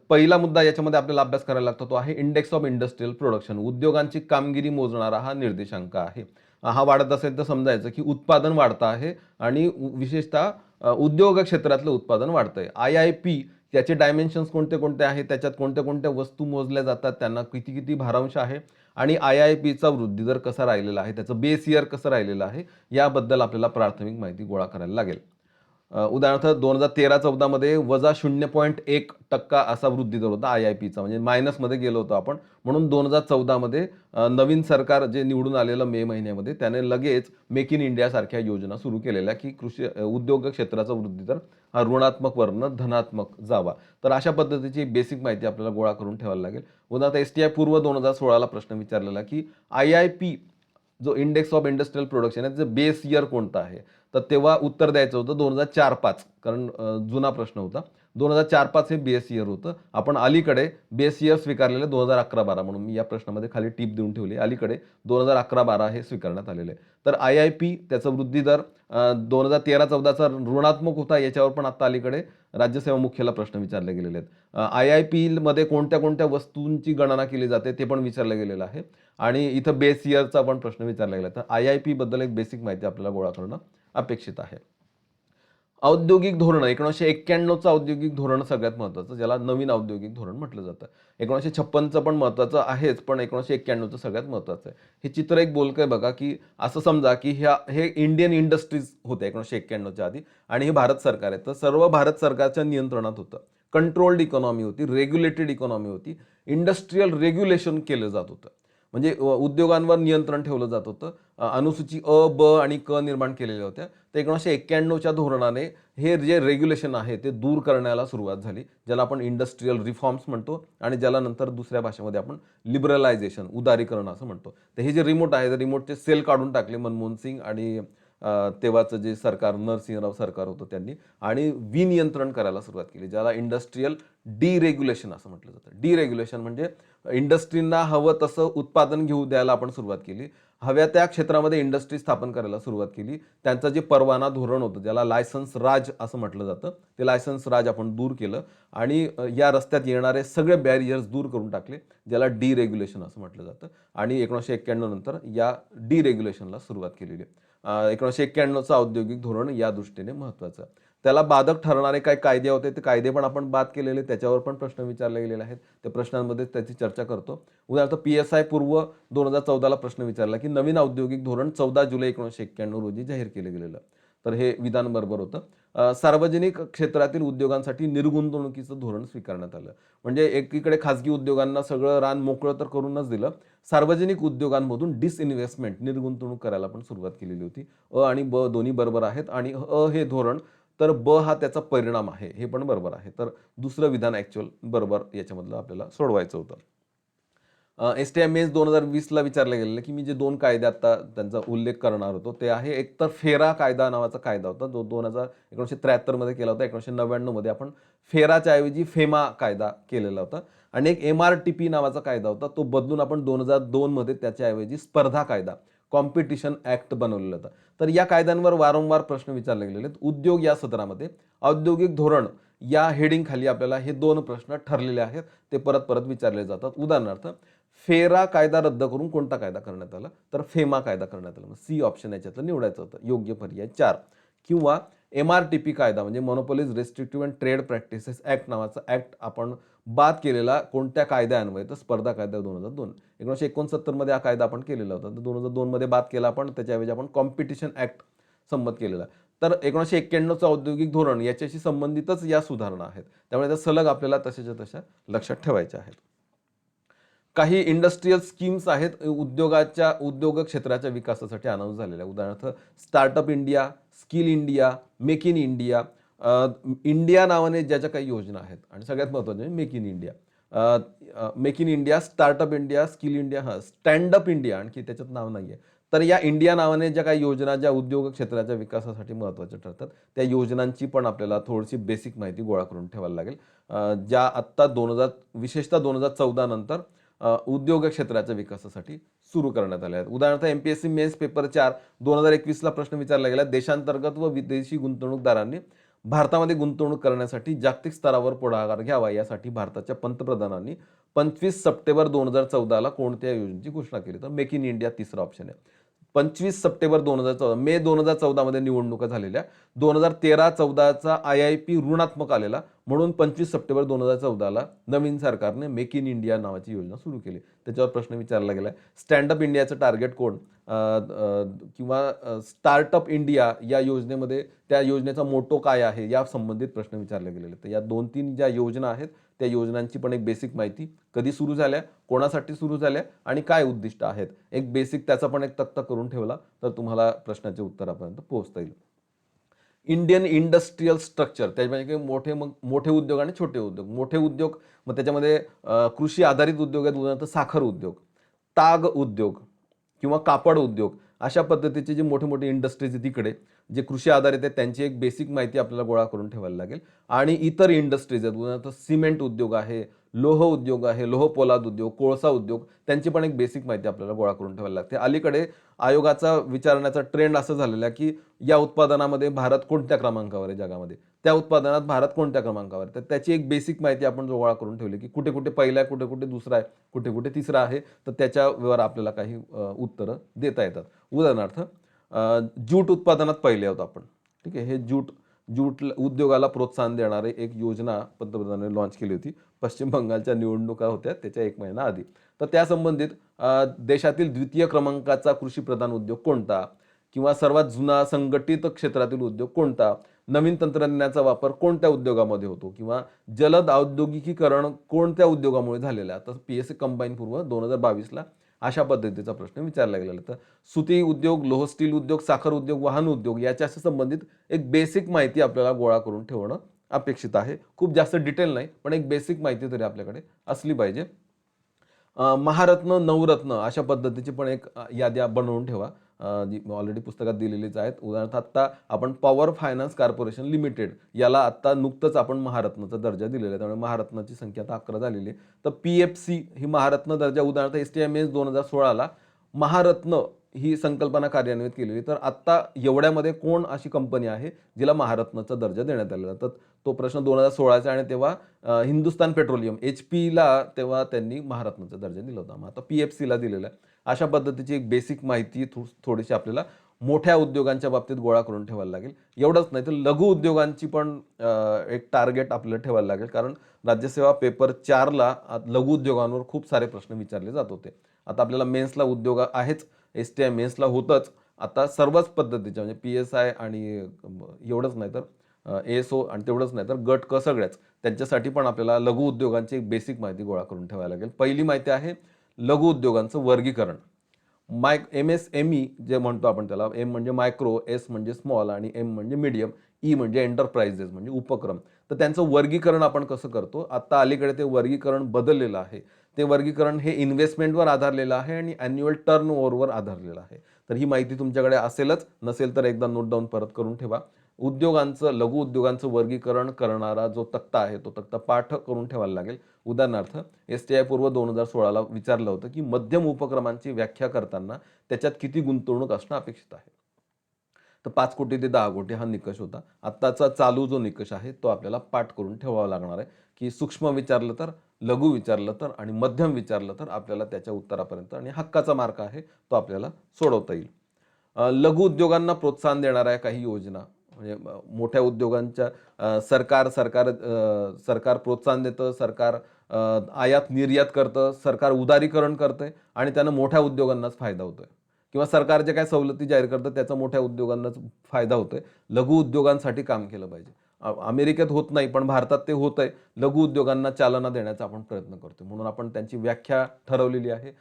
पहिला मुद्दा याच्यामध्ये आपल्याला अभ्यास करायला लागतो तो आहे इंडेक्स ऑफ इंडस्ट्रियल प्रोडक्शन. उद्योगांची कामगिरी मोजणारा हा निर्देशांक आहे. हा वाढत असेल तर समजायचं की उत्पादन वाढतं आहे आणि विशेषतः उद्योग क्षेत्रातलं उत्पादन वाढतंय. IIP त्याचे डायमेन्शन्स कोणते-कोणते आहेत, त्याच्यात कोणत्या-कोणत्या वस्तू मोजल्या जातात, त्यांना किती-किती भारांश आहे आणि IIPचा वृद्धी दर कसा राहिलेला आहे, त्याचं बेस इयर कसं राहिलेलं आहे, याबद्दल आपल्याला प्राथमिक माहिती गोळा करायला लागेल. उदाहरणार्थ 2013-14 मध्ये वजा 0.1% असा वृद्धी दर होता IIPचा, म्हणजे मायनसमध्ये गेलो होतो आपण. म्हणून 2014 मध्ये नवीन सरकार जे निवडून आलेलं मे महिन्यामध्ये त्याने लगेच मेक इन इंडिया सारख्या योजना सुरू केलेल्या की कृषी उद्योग क्षेत्राचा वृद्धी दर हा ऋणात्मक वरनं धनात्मक जावा. तर अशा पद्धतीची बेसिक माहिती आपल्याला गोळा करून ठेवायला लागेल. उदाहरणार्थ STI पूर्व 2016ला प्रश्न विचारलेला की IIP जो इंडेक्स ऑफ इंडस्ट्रियल प्रोडक्शन आहे त्याचं बेस इयर कोणतं आहे? तर तेव्हा उत्तर द्यायचं होतं 2004-5 कारण जुना प्रश्न होता. 2004-5 हे बेस इयर होतं. आपण अलीकडे बेस इयर स्वीकारलेलं 2011-12 म्हणून मी या प्रश्नामध्ये खाली टिप देऊन ठेवली. अलीकडे 2011-12 हे स्वीकारण्यात आलेलं आहे. तर IIP त्याचा वृद्धी दर 2013-14चा ऋणात्मक होता याच्यावर पण आता अलीकडे राज्यसेवा मुख्याला प्रश्न विचारले गेलेले आहेत. IIP मध्ये कोणत्या-कोणत्या वस्तूंची गणना केली जाते ते पण विचारलं गेलेलं आहे आणि इथं बेस इयरचा पण प्रश्न विचारला गेला. तर IIP बद्दल एक बेसिक माहिती आपल्याला गोळा करणं अपेक्षित आहे. औद्योगिक धोरण 1991चं औद्योगिक धोरण सगळ्यात महत्त्वाचं, ज्याला नवीन औद्योगिक धोरण म्हटलं जातं. 1956चं पण महत्त्वाचं आहेच, पण 1991चं सगळ्यात महत्त्वाचं आहे. हे चित्र एक बोलकं आहे बघा, की असं समजा की हे इंडियन इंडस्ट्रीज होते 1991च्या आधी आणि हे भारत सरकार आहे. तर सर्व भारत सरकारच्या नियंत्रणात होतं. कंट्रोल्ड इकॉनॉमी होती, रेग्युलेटेड इकॉनॉमी होती. इंडस्ट्रियल रेग्युलेशन केलं जात होतं. म्हणजे उद्योगांवर नियंत्रण ठेवलं जात होतं. अनुसूची अ, ब आणि क निर्माण केलेल्या होत्या. तर 1991च्या धोरणाने हे जे रेग्युलेशन आहे ते दूर करण्याला सुरुवात झाली, ज्याला आपण इंडस्ट्रियल रिफॉर्म्स म्हणतो आणि ज्याला नंतर दुसऱ्या भाषेमध्ये आपण लिबरलायझेशन, उदारीकरण असं म्हणतो. तर हे जे रिमोट आहे, ते रिमोटचे सेल काढून टाकले मनमोहन सिंग आणि तेव्हाचं जे सरकार नरसिंहराव सरकार होतं त्यांनी आणि विनियंत्रण करायला सुरुवात केली, ज्याला इंडस्ट्रियल डिरेग्युलेशन असं म्हटलं जातं. डिरेग्युलेशन म्हणजे इंडस्ट्रींना हवं तसं उत्पादन घेऊ द्यायला आपण सुरुवात केली. हव्या त्या क्षेत्रामध्ये इंडस्ट्री स्थापन करायला सुरुवात केली. त्यांचं जे परवाना धोरण होतं, ज्याला लायसन्स राज असं म्हटलं जातं, ते लायसन्स राज आपण दूर केलं आणि या रस्त्यात येणारे सगळे बॅरियर्स दूर करून टाकले, ज्याला डिरेग्युलेशन असं म्हटलं जातं आणि 1991 नंतर या डिरेग्युलेशनला सुरुवात केलेली आहे. 1991चं औद्योगिक धोरण या दृष्टीने महत्त्वाचं. त्याला बाधक ठरणारे काही कायदे होते, ते कायदे पण आपण बाद केलेले, त्याच्यावर पण प्रश्न विचारले गेलेले आहेत. त्या प्रश्नांमध्ये त्याची चर्चा करतो. उदाहरणार्थ PSI पूर्व 2014ला प्रश्न विचारला, की नवीन औद्योगिक धोरण 14 जुलै 1991 रोजी जाहीर केलं गेलेलं. तर हे विधान बरोबर होतं. सार्वजनिक क्षेत्रातील उद्योगांसाठी निर्गुंतवणुकीचं धोरण स्वीकारण्यात आलं. म्हणजे एकीकडे खाजगी उद्योगांना सगळं रान मोकळं तर करूनच दिलं. सार्वजनिक उद्योगांमधून डिसइन्व्हेस्टमेंट, निर्गुंतवणूक करायला पण सुरुवात केलेली होती. आणि ब दोन्ही बरोबर आहेत आणि हे धोरण, तर हा त्याचा परिणाम आहे, हे पण बरोबर आहे. तर दुसरं विधान ॲक्च्युअल बरोबर याच्यामधलं आपल्याला सोडवायचं होतं. STI-MENS 2020ला विचारलं गेलेलं, की मी जे 2 कायदे आता त्यांचा उल्लेख करणार होतो, ते आहे एक तर फेरा कायदा नावाचा कायदा होता, जो 1973 मध्ये केला होता. 1999 मध्ये आपण फेराच्या ऐवजी फेमा कायदा केलेला होता. आणि एक MRTP नावाचा कायदा होता, तो बदलून आपण 2002 मध्ये त्याच्याऐवजी स्पर्धा कायदा, कॉम्पिटिशन ॲक्ट बनवलेला होता. तर या कायद्यांवर वारंवार प्रश्न विचारले गेलेले आहेत. उद्योग या सदरामध्ये औद्योगिक धोरण या हेडिंग खाली आपल्याला हे 2 प्रश्न ठरलेले आहेत. ते परत परत विचारले जातात. उदाहरणार्थ, फेरा कायदा रद्द करून कोणता कायदा करण्यात आला? तर फेमा कायदा करण्यात आला. सी ऑप्शन याच्यातलं निवडायचं होतं. योग्य पर्याय 4. किंवा MRTP कायदा म्हणजे monopolies restrictive and trade practices act नावाचा ॲक्ट आपण बाद केलेला कोणत्या कायद्यान्वये? तर स्पर्धा कायदा 2002. 1969 मध्ये हा कायदा आपण केलेला होता. तर 2002 मध्ये बाद केला आपण. त्याच्याऐवजी आपण कॉम्पिटिशन ॲक्ट संमत केलेला. तर 1991चं औद्योगिक धोरण याच्याशी संबंधितच या सुधारणा आहेत. त्यामुळे त्या सलग आपल्याला तशाच्या तशा लक्षात ठेवायच्या आहेत. काही इंडस्ट्रियल स्कीम्स आहेत उद्योग क्षेत्राच्या विकासासाठी अनाऊन्स झालेल्या. उदाहरणार्थ, startup India, skill India, make in India. India नावाने ज्याच्या काही योजना आहेत आणि सगळ्यात महत्त्वाचं म्हणजे make in India. Make in India, startup India, skill India, standup India, आणखी त्याच्यात नाव नाही आहे. तर या इंडिया नावाने ज्या काही योजना ज्या उद्योग क्षेत्राच्या विकासासाठी महत्त्वाच्या ठरतात, त्या योजनांची पण आपल्याला थोडीशी बेसिक माहिती गोळा करून ठेवायला लागेल. ज्या आत्ता विशेषतः 2014 नंतर उद्योग क्षेत्राच्या विकासासाठी सुरू करण्यात आले आहेत. उदाहरणार्थ, MPSC मेन्स पेपर 4 2021ला प्रश्न विचारला गेला. देशांतर्गत व विदेशी गुंतवणूकदारांनी भारतामध्ये गुंतवणूक करण्यासाठी जागतिक स्तरावर पुढाकार घ्यावा, यासाठी भारताच्या पंतप्रधानांनी 25 सप्टेंबर 2014ला कोणत्या योजनेची घोषणा केली? तर मेक इन इंडिया तिसरा ऑप्शन आहे. 25 सप्टेंबर 2014, मे 2014 मध्ये निवडणुका झालेल्या. 2013-14चा IIP ऋणात्मक आलेला, म्हणून 25 सप्टेंबर 2014ला नवीन सरकारने मेक इन इंडिया नावाची योजना सुरू केली. त्याच्यावर प्रश्न विचारला गेला. स्टँडअप इंडियाचं टार्गेट कोण? किंवा स्टार्टअप इंडिया या योजनेमध्ये त्या योजनेचा मोटो काय आहे, या संबंधित प्रश्न विचारले गेलेले. तर या 2-3 ज्या योजना आहेत, त्या योजनांची पण एक बेसिक माहिती, कधी सुरू झाल्या, कोणासाठी सुरू झाल्या आणि काय उद्दिष्ट आहेत, एक बेसिक त्याचा पण एक तक्ता करून ठेवला तर तुम्हाला प्रश्नाच्या उत्तरापर्यंत पोहोचता येईल. इंडियन इंडस्ट्रियल स्ट्रक्चर, त्याच्यामध्ये मोठे उद्योग आणि छोटे उद्योग. मोठे उद्योग मग त्याच्यामध्ये कृषी आधारित उद्योग आहेत. उदाहरणार्थ, साखर उद्योग, ताग उद्योग किंवा कापड उद्योग, अशा पद्धतीचे जे मोठे मोठे इंडस्ट्रीज आहेत तिकडे जे कृषी आधारित आहेत, त्यांची एक बेसिक माहिती आपल्याला गोळा करून ठेवायला लागेल. आणि इतर इंडस्ट्रीज आहेत, उदाहरणार्थ सिमेंट उद्योग आहे, लोह उद्योग आहे, लोह पोलाद उद्योग, कोळसा उद्योग, त्यांची पण एक बेसिक माहिती आपल्याला गोळा करून ठेवायला लागते. अलीकडे आयोगाचा विचारण्याचा ट्रेंड असं झालेला आहे की या उत्पादनामध्ये भारत कोणत्या क्रमांकावर आहे जगामध्ये, त्या उत्पादनात भारत कोणत्या क्रमांकावर आहे. तर त्याची एक बेसिक माहिती आपण गोळा करून ठेवली की कुठे कुठे पहिला आहे, कुठे कुठे दुसरा आहे, कुठे कुठे तिसरा आहे. तर त्याच्यावर आपल्याला काही उत्तरं देता येतात. उदाहरणार्थ, ज्यूट उत्पादनात पहिले आहोत आपण. ठीक आहे, हे ज्यूट उद्योगाला प्रोत्साहन देणारे एक योजना पंतप्रधानांनी लॉन्च केली होती. पश्चिम बंगालच्या निवडणुका होत्या त्याच्या 1 महिना आधी. तर त्या संबंधित देशातील द्वितीय क्रमांकाचा कृषीप्रधान उद्योग कोणता, किंवा सर्वात जुना संघटित क्षेत्रातील उद्योग कोणता, नवीन तंत्रज्ञानाचा वापर कोणत्या उद्योगामध्ये होतो, किंवा जलद औद्योगिकीकरण कोणत्या उद्योगामुळे झालेलं आहे. तर PSC कंबाईन पूर्व 2022ला अशा पद्धतीचा प्रश्न विचारला गेलेला. तर सुती उद्योग, लोह स्टील उद्योग, साखर उद्योग, वाहन उद्योग याच्याशी संबंधित एक बेसिक माहिती आपल्याला गोळा करून ठेवणं अपेक्षित आहे. खूप जास्त डिटेल नाही, पण एक बेसिक माहिती तरी आपल्याकडे असली पाहिजे. महारत्न, नवरत्न अशा पद्धतीची पण एक याद्या बनवून ठेवा, जी ऑलरेडी पुस्तकात दिलेलीच आहेत. उदाहरणार्थ, आत्ता आपण पॉवर फायनान्स कॉर्पोरेशन लिमिटेड याला आत्ता नुकतंच आपण महारत्नचा दर्जा दिलेला आहे. त्यामुळे महारत्नाची संख्या आता 11 झालेली आहे. तर PFC ही महारत्न दर्जा, उदाहरणार्थ STI-MENS 2016ला महारत्न ही संकल्पना कार्यान्वित केलेली. तर आत्ता एवढ्यामध्ये कोण अशी कंपनी आहे जिला महारत्नाचा दर्जा देण्यात आलेला? तर तो प्रश्न 2016चा, आणि तेव्हा हिंदुस्तान पेट्रोलियम HPला तेव्हा त्यांनी महारत्नाचा दर्जा दिला होता. मग आता PFCला दिलेला आहे. अशा पद्धतीची एक बेसिक माहिती थोडीशी आपल्याला मोठ्या उद्योगांच्या बाबतीत गोळा करून ठेवायला लागेल. एवढंच नाही तर लघु उद्योगांची पण एक टार्गेट आपल्याला ठेवायला लागेल, कारण राज्यसेवा पेपर 4ला लघु उद्योगांवर खूप सारे प्रश्न विचारले जात होते. आता आपल्याला मेन्सला उद्योग आहेच, STI मेन्सला होतंच. आता सर्वच पद्धतीच्या म्हणजे PSI आणि एवढंच नाही तर ASO आणि तेवढंच नाही तर गट क सगळ्याच त्यांच्यासाठी पण आपल्याला लघु उद्योगांची एक बेसिक माहिती गोळा करून ठेवायला लागेल. पहिली माहिती आहे लघु उद्योगांचं वर्गीकरण. MSME जे म्हणतो आपण त्याला, M म्हणजे मायक्रो, S म्हणजे स्मॉल आणि M म्हणजे मीडियम, E म्हणजे एंटरप्राइजेस म्हणजे उपक्रम. तर त्यांचं वर्गीकरण आपण कसं करतो? आता अलीकडे ते वर्गीकरण बदललेलं आहे. ते वर्गीकरण हे इन्व्हेस्टमेंटवर आधारलेलं आहे आणि ॲन्युअल टर्नओव्हरवर आधारलेलं आहे. तर ही माहिती तुमच्याकडे असेलच, नसेल तर एकदा नोट डाऊन परत करून ठेवा. उद्योगांचं, लघु उद्योगांचं वर्गीकरण करणारा जो तक्ता आहे, तो तक्ता पाठ करून ठेवायला लागेल. उदाहरणार्थ STI पूर्व 2016ला विचारलं होतं, की मध्यम उपक्रमांची व्याख्या करताना त्याच्यात किती गुंतवणूक असणं अपेक्षित आहे. तर 5 कोटी ते 10 कोटी हा निकष होता. आत्ताचा चालू जो निकष आहे, तो आपल्याला पाठ करून ठेवावा लागणार आहे, की सूक्ष्म विचारलं तर, लघु विचारलं तर आणि मध्यम विचारलं तर आपल्याला त्याच्या उत्तरापर्यंत आणि हक्काचा मार्क आहे, तो आपल्याला सोडवता येईल. लघु उद्योगांना प्रोत्साहन देणाऱ्या काही योजना म्हणजे मोठ्या उद्योगांच्या सरकार प्रोत्साहन देतं, सरकार आयात निर्यात करतं, सरकार उदारीकरण करतंय आणि त्यानं मोठ्या उद्योगांनाच फायदा होतोय किंवा सरकार जे काही सवलती जाहीर करतं त्याचा मोठ्या उद्योगांनाच फायदा होतोय. लघु उद्योगांसाठी काम केलं पाहिजे. अमेरिकेत होत नाही, पण भारतात ते होतंय. लघु उद्योगांना चालना देण्याचा आपण प्रयत्न करतोय. म्हणून आपण त्यांची व्याख्या ठरवलेली आहे.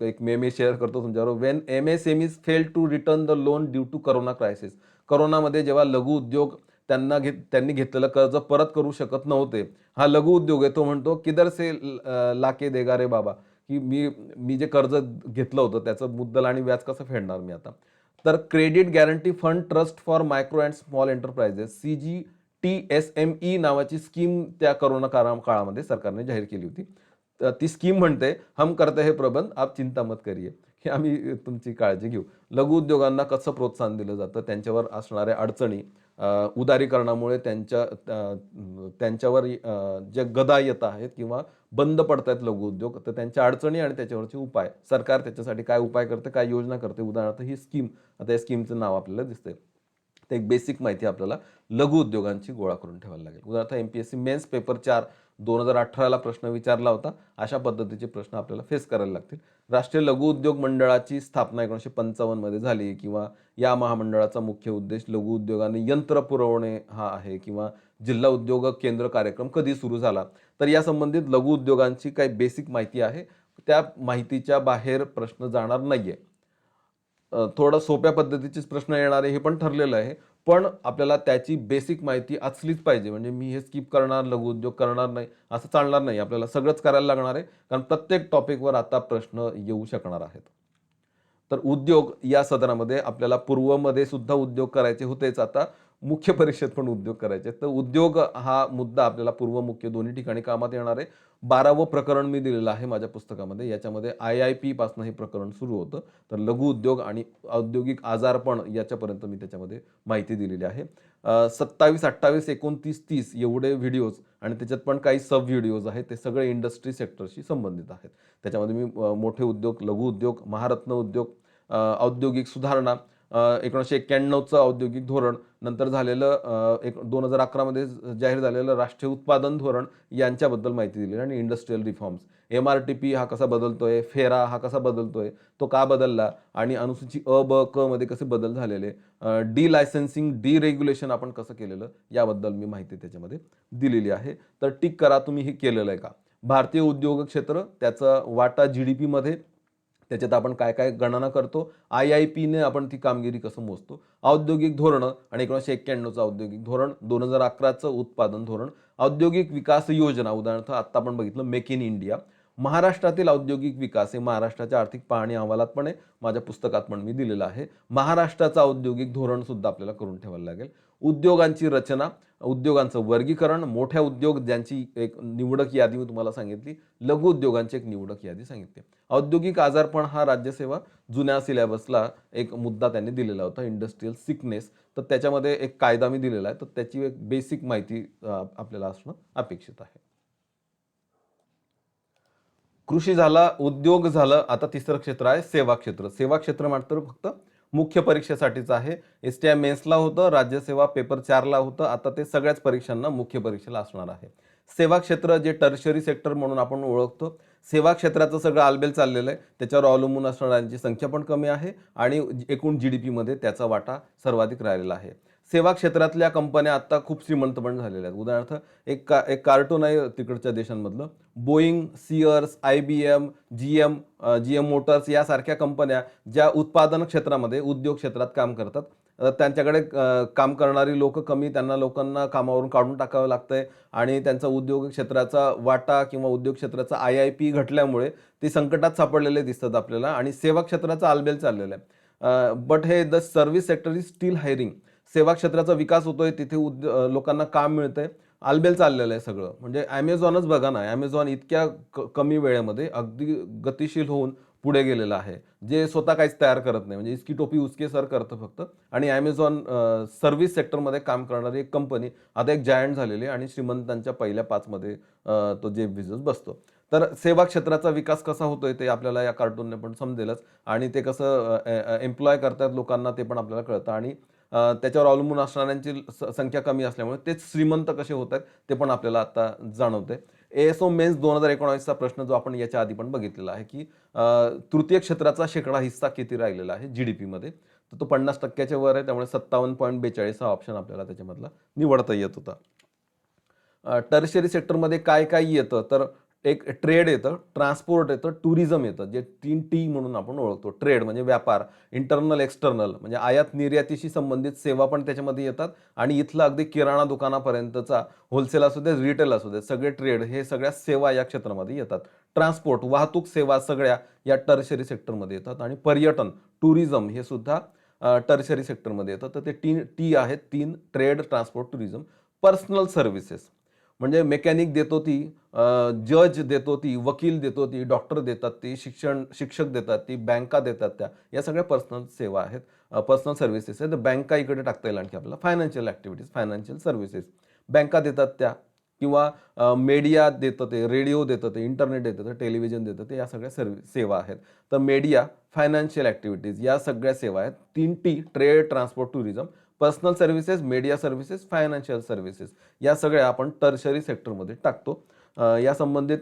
एक मेमे शेअर करतो तुमच्याबरोबर. When MSMEs fail to return the loan due to corona crisis. कोरोनामध्ये जेव्हा लघु उद्योग त्यांनी घेतलेलं कर्ज परत करू शकत नव्हते. हा लघु उद्योग आहे, तो म्हणतो किधर से लाके देगा रे बाबा, की मी जे कर्ज घेतलं होतं त्याचं मुद्दल आणि व्याज कसं फेडणार मी आता. तर credit guarantee fund trust for micro and small enterprises CGTSME नावाची स्कीम त्या कोरोना काळामध्ये सरकारने जाहीर केली होती. ती स्कीम म्हणते, हम करते है प्रबंध, आप चिंता मत करिये, की आम्ही तुमची काळजी घेऊ. लघु उद्योगांना कसं प्रोत्साहन दिलं जातं, त्यांच्यावर असणाऱ्या अडचणी, उदारीकरणामुळे त्यांच्यावर ज्या गदा येत आहेत किंवा बंद पडतायत लघु उद्योग, तर त्यांच्या अडचणी आणि त्याच्यावरचे उपाय, सरकार त्याच्यासाठी काय उपाय करते, काय योजना करते. उदाहरणार्थ ही स्कीम, आता या स्कीमचं नाव आपल्याला दिसतंय. तर एक बेसिक माहिती आपल्याला लघु उद्योगांची गोळा करून ठेवायला लागेल. उदाहरणार्थ MPSC मेन्स पेपर 4 2018ला प्रश्न विचारला होता. अशा पद्धतीचे प्रश्न आपल्याला फेस करायला लागतील. राष्ट्रीय लघु उद्योग मंडळाची स्थापना 1955 मध्ये झाली किंवा या महामंडळाचा मुख्य उद्देश लघु उद्योगांना यंत्र पुरवणे हा आहे किंवा जिल्हा उद्योग केंद्र कार्यक्रम कधी सुरू झाला. तर या संबंधित लघु उद्योगांची काही बेसिक माहिती आहे. त्या माहितीच्या बाहेर प्रश्न जाणार नाहीये. थोडं सोप्या पद्धतीचेच प्रश्न येणार आहे हे पण ठरलेलं आहे. पण आपल्याला त्याची बेसिक माहिती असलीच पाहिजे. म्हणजे मी हे स्किप करणार, लघु उद्योग करणार नाही, असं चालणार नाही. आपल्याला सगळंच करायला लागणार आहे. कारण प्रत्येक टॉपिकवर आता प्रश्न येऊ शकणार आहेत. तर उद्योग या सदरामध्ये आपल्याला पूर्वमध्ये सुद्धा उद्योग करायचे होतेच. आता मुख्य परीक्षेत पण उद्योग करायचे. तर उद्योग हा मुद्दा आपल्याला पूर्व, मुख्य दोन्ही ठिकाणी कामात येणार आहे. 12वं प्रकरण मी दिलेलं आहे माझ्या पुस्तकामध्ये. याच्यामध्ये IIP पासून हे प्रकरण सुरू होतं. तर लघु उद्योग आणि औद्योगिक आजारपण याच्यापर्यंत मी त्याच्यामध्ये माहिती दिलेली आहे. 27, 28, 29, 30 एवढे व्हिडिओज आणि त्याच्यात पण काही सब व्हिडिओज आहेत. ते सगळे इंडस्ट्री सेक्टरशी संबंधित आहेत. त्याच्यामध्ये मी मोठे उद्योग, लघु उद्योग, महारत्न उद्योग, औद्योगिक सुधारणा, 1991चं औद्योगिक धोरण, नंतर झालेलं 2011 मध्ये जाहीर झालेलं राष्ट्रीय उत्पादन धोरण यांच्याबद्दल माहिती दिली आणि इंडस्ट्रियल रिफॉर्म्स. MRTP हा कसा बदलतोय, फेरा हा कसा बदलतोय, तो का बदलला आणि अनुसूची अ, ब, क मध्ये कसे बदल झालेले, डी लायसन्सिंग, डी रेग्युलेशन आपण कसं केलेलं याबद्दल मी माहिती त्याच्यामध्ये दिलेली आहे. तर टिक करा तुम्ही हे केलेलं आहे का. भारतीय उद्योग क्षेत्र, त्याचा वाटा GDP मध्ये, त्याच्यात आपण काय काय गणना करतो, IIPने आपण ती कामगिरी कसं मोजतो, औद्योगिक धोरणं आणि 1991चं औद्योगिक धोरण, 2011चं उत्पादन धोरण, औद्योगिक विकास योजना, उदाहरणार्थ आत्ता आपण बघितलं मेक इन इंडिया, महाराष्ट्रातील औद्योगिक विकास हे महाराष्ट्राच्या आर्थिक पाहणी अहवालात पण आहे, माझ्या पुस्तकात पण मी दिलेलं आहे. महाराष्ट्राचं औद्योगिक धोरण सुद्धा आपल्याला करून ठेवायला लागेल. उद्योगांची रचना, उद्योगांचं वर्गीकरण, मोठ्या उद्योग ज्यांची एक निवडक यादी मी तुम्हाला सांगितली, लघु उद्योगांची एक निवडक यादी सांगितली. औद्योगिक आजारपण हा राज्यसेवा जुन्या सिलेबसला एक मुद्दा त्यांनी दिलेला होता, इंडस्ट्रियल सिकनेस. तर त्याच्यामध्ये एक कायदा मी दिलेला आहे, तर त्याची एक बेसिक माहिती आपल्याला असणं अपेक्षित आहे. कृषी झाला, उद्योग झालं, आता तिसरं क्षेत्र आहे सेवा क्षेत्र. सेवा क्षेत्र मात्र फक्त मुख्य परीक्षेसाठीच आहे. STI मेन्सला होतं, राज्यसेवा पेपर 4ला होतं. आता ते सगळ्याच परीक्षांना मुख्य परीक्षेला असणार आहे. सेवा क्षेत्र जे टर्शरी सेक्टर म्हणून आपण ओळखतो. सेवा क्षेत्राचं सगळं आलबेल चाललेलं आहे. त्याच्यावर अवलंबून असणाऱ्यांची संख्या पण कमी आहे आणि एकूण GDPमध्ये त्याचा वाटा सर्वाधिक राहिलेला आहे. सेवा क्षेत्रातल्या कंपन्या आता खूप श्रीमंत पण झालेल्या आहेत. उदाहरणार्थ एक कार्टून आहे तिकडच्या देशांमधलं. बोईंग, सिअर्स, IBM, GM मोटर्स यासारख्या कंपन्या ज्या उत्पादन क्षेत्रामध्ये, उद्योग क्षेत्रात काम करतात. त्यांच्याकडे काम करणारी लोकं कमी, त्यांना लोकांना कामावरून काढून टाकावं लागतंय आणि त्यांचा उद्योग क्षेत्राचा वाटा किंवा उद्योग क्षेत्राचा IIP घटल्यामुळे ते संकटात सापडलेले दिसतात आपल्याला आणि सेवा क्षेत्राचा आलबेल चाललेला आहे. बट हे the service sector is steel hiring. सेवा क्षेत्राचा विकास होतोय, तिथे लोकांना काम मिळतंय. आलबेल चाललेलं आहे सगळं. म्हणजे Amazonच बघा ना, Amazon इतक्या कमी वेळेमध्ये अगदी गतिशील होऊन पुढे गेलेलं आहे. जे स्वतः काहीच तयार करत नाही. म्हणजे इसकी टोपी उसके सर करतं फक्त आणि Amazon सर्व्हिस सेक्टरमध्ये काम करणारी एक कंपनी आता एक जायंट झालेली आहे आणि श्रीमंतांच्या पहिल्या 5 मध्ये तो जेफ बेझोस बसतो. तर सेवा क्षेत्राचा विकास कसा होतोय ते आपल्याला या कार्टूनने पण समजेलच आणि ते कसं एम्प्लॉय करतात लोकांना ते पण आपल्याला कळतं आणि त्याच्यावर अवलंबून असणाऱ्यांची संख्या कमी असल्यामुळे तेच श्रीमंत कसे होत आहेत ते पण आपल्याला आता जाणवतंय. ASO मेन्स 2019चा प्रश्न जो आपण याच्या आधी पण बघितलेला आहे की तृतीय क्षेत्राचा शेकडा हिस्सा किती राहिलेला आहे GDPमध्ये. तर तो 50% वर आहे. त्यामुळे 57.42 हा ऑप्शन आपल्याला त्याच्यामधला निवडता येत होता. टर्शरी सेक्टरमध्ये काय काय येतं तर एक ट्रेड येतं, ट्रान्सपोर्ट येतं, टुरिझम येतं. जे 3T म्हणून आपण ओळखतो. ट्रेड म्हणजे व्यापार, इंटरनल, एक्सटर्नल म्हणजे आयात निर्यातीशी संबंधित सेवा पण त्याच्यामध्ये येतात आणि इथलं अगदी किराणा दुकानापर्यंतचा होलसेल असू दे, रिटेल असू दे, सगळे ट्रेड हे सगळ्या सेवा या क्षेत्रामध्ये येतात. ट्रान्सपोर्ट, वाहतूक सेवा सगळ्या या टर्शरी सेक्टरमध्ये येतात आणि पर्यटन, टुरिझम हे सुद्धा टर्शरी सेक्टरमध्ये येतं. तर ते टी आहेत 3 trade, transport, tourism. Personal services म्हणजे मेकॅनिक देतो ती, जज देतो ती, वकील देतो ती, डॉक्टर देतात ती, शिक्षक देतात ती, बँका देतात त्या. या सगळ्या पर्सनल सेवा आहेत, पर्सनल सर्व्हिसेस आहेत. बँका इकडे टाकता येईल आणखी आपल्याला. फायनान्शियल ॲक्टिव्हिटीज, फायनान्शियल सर्व्हिसेस बँका देतात त्या किंवा मीडिया देतं ते, रेडिओ देतं ते, इंटरनेट देतं ते, टेलिव्हिजन देतं ते, या सगळ्या सेवा आहेत. तर मीडिया, फायनान्शियल ॲक्टिव्हिटीज या सगळ्या सेवा आहेत. 3T trade, transport, tourism. Personal services, media services, financial services या सगळ्या आपण टर्शरी सेक्टरमध्ये टाकतो. या संबंधित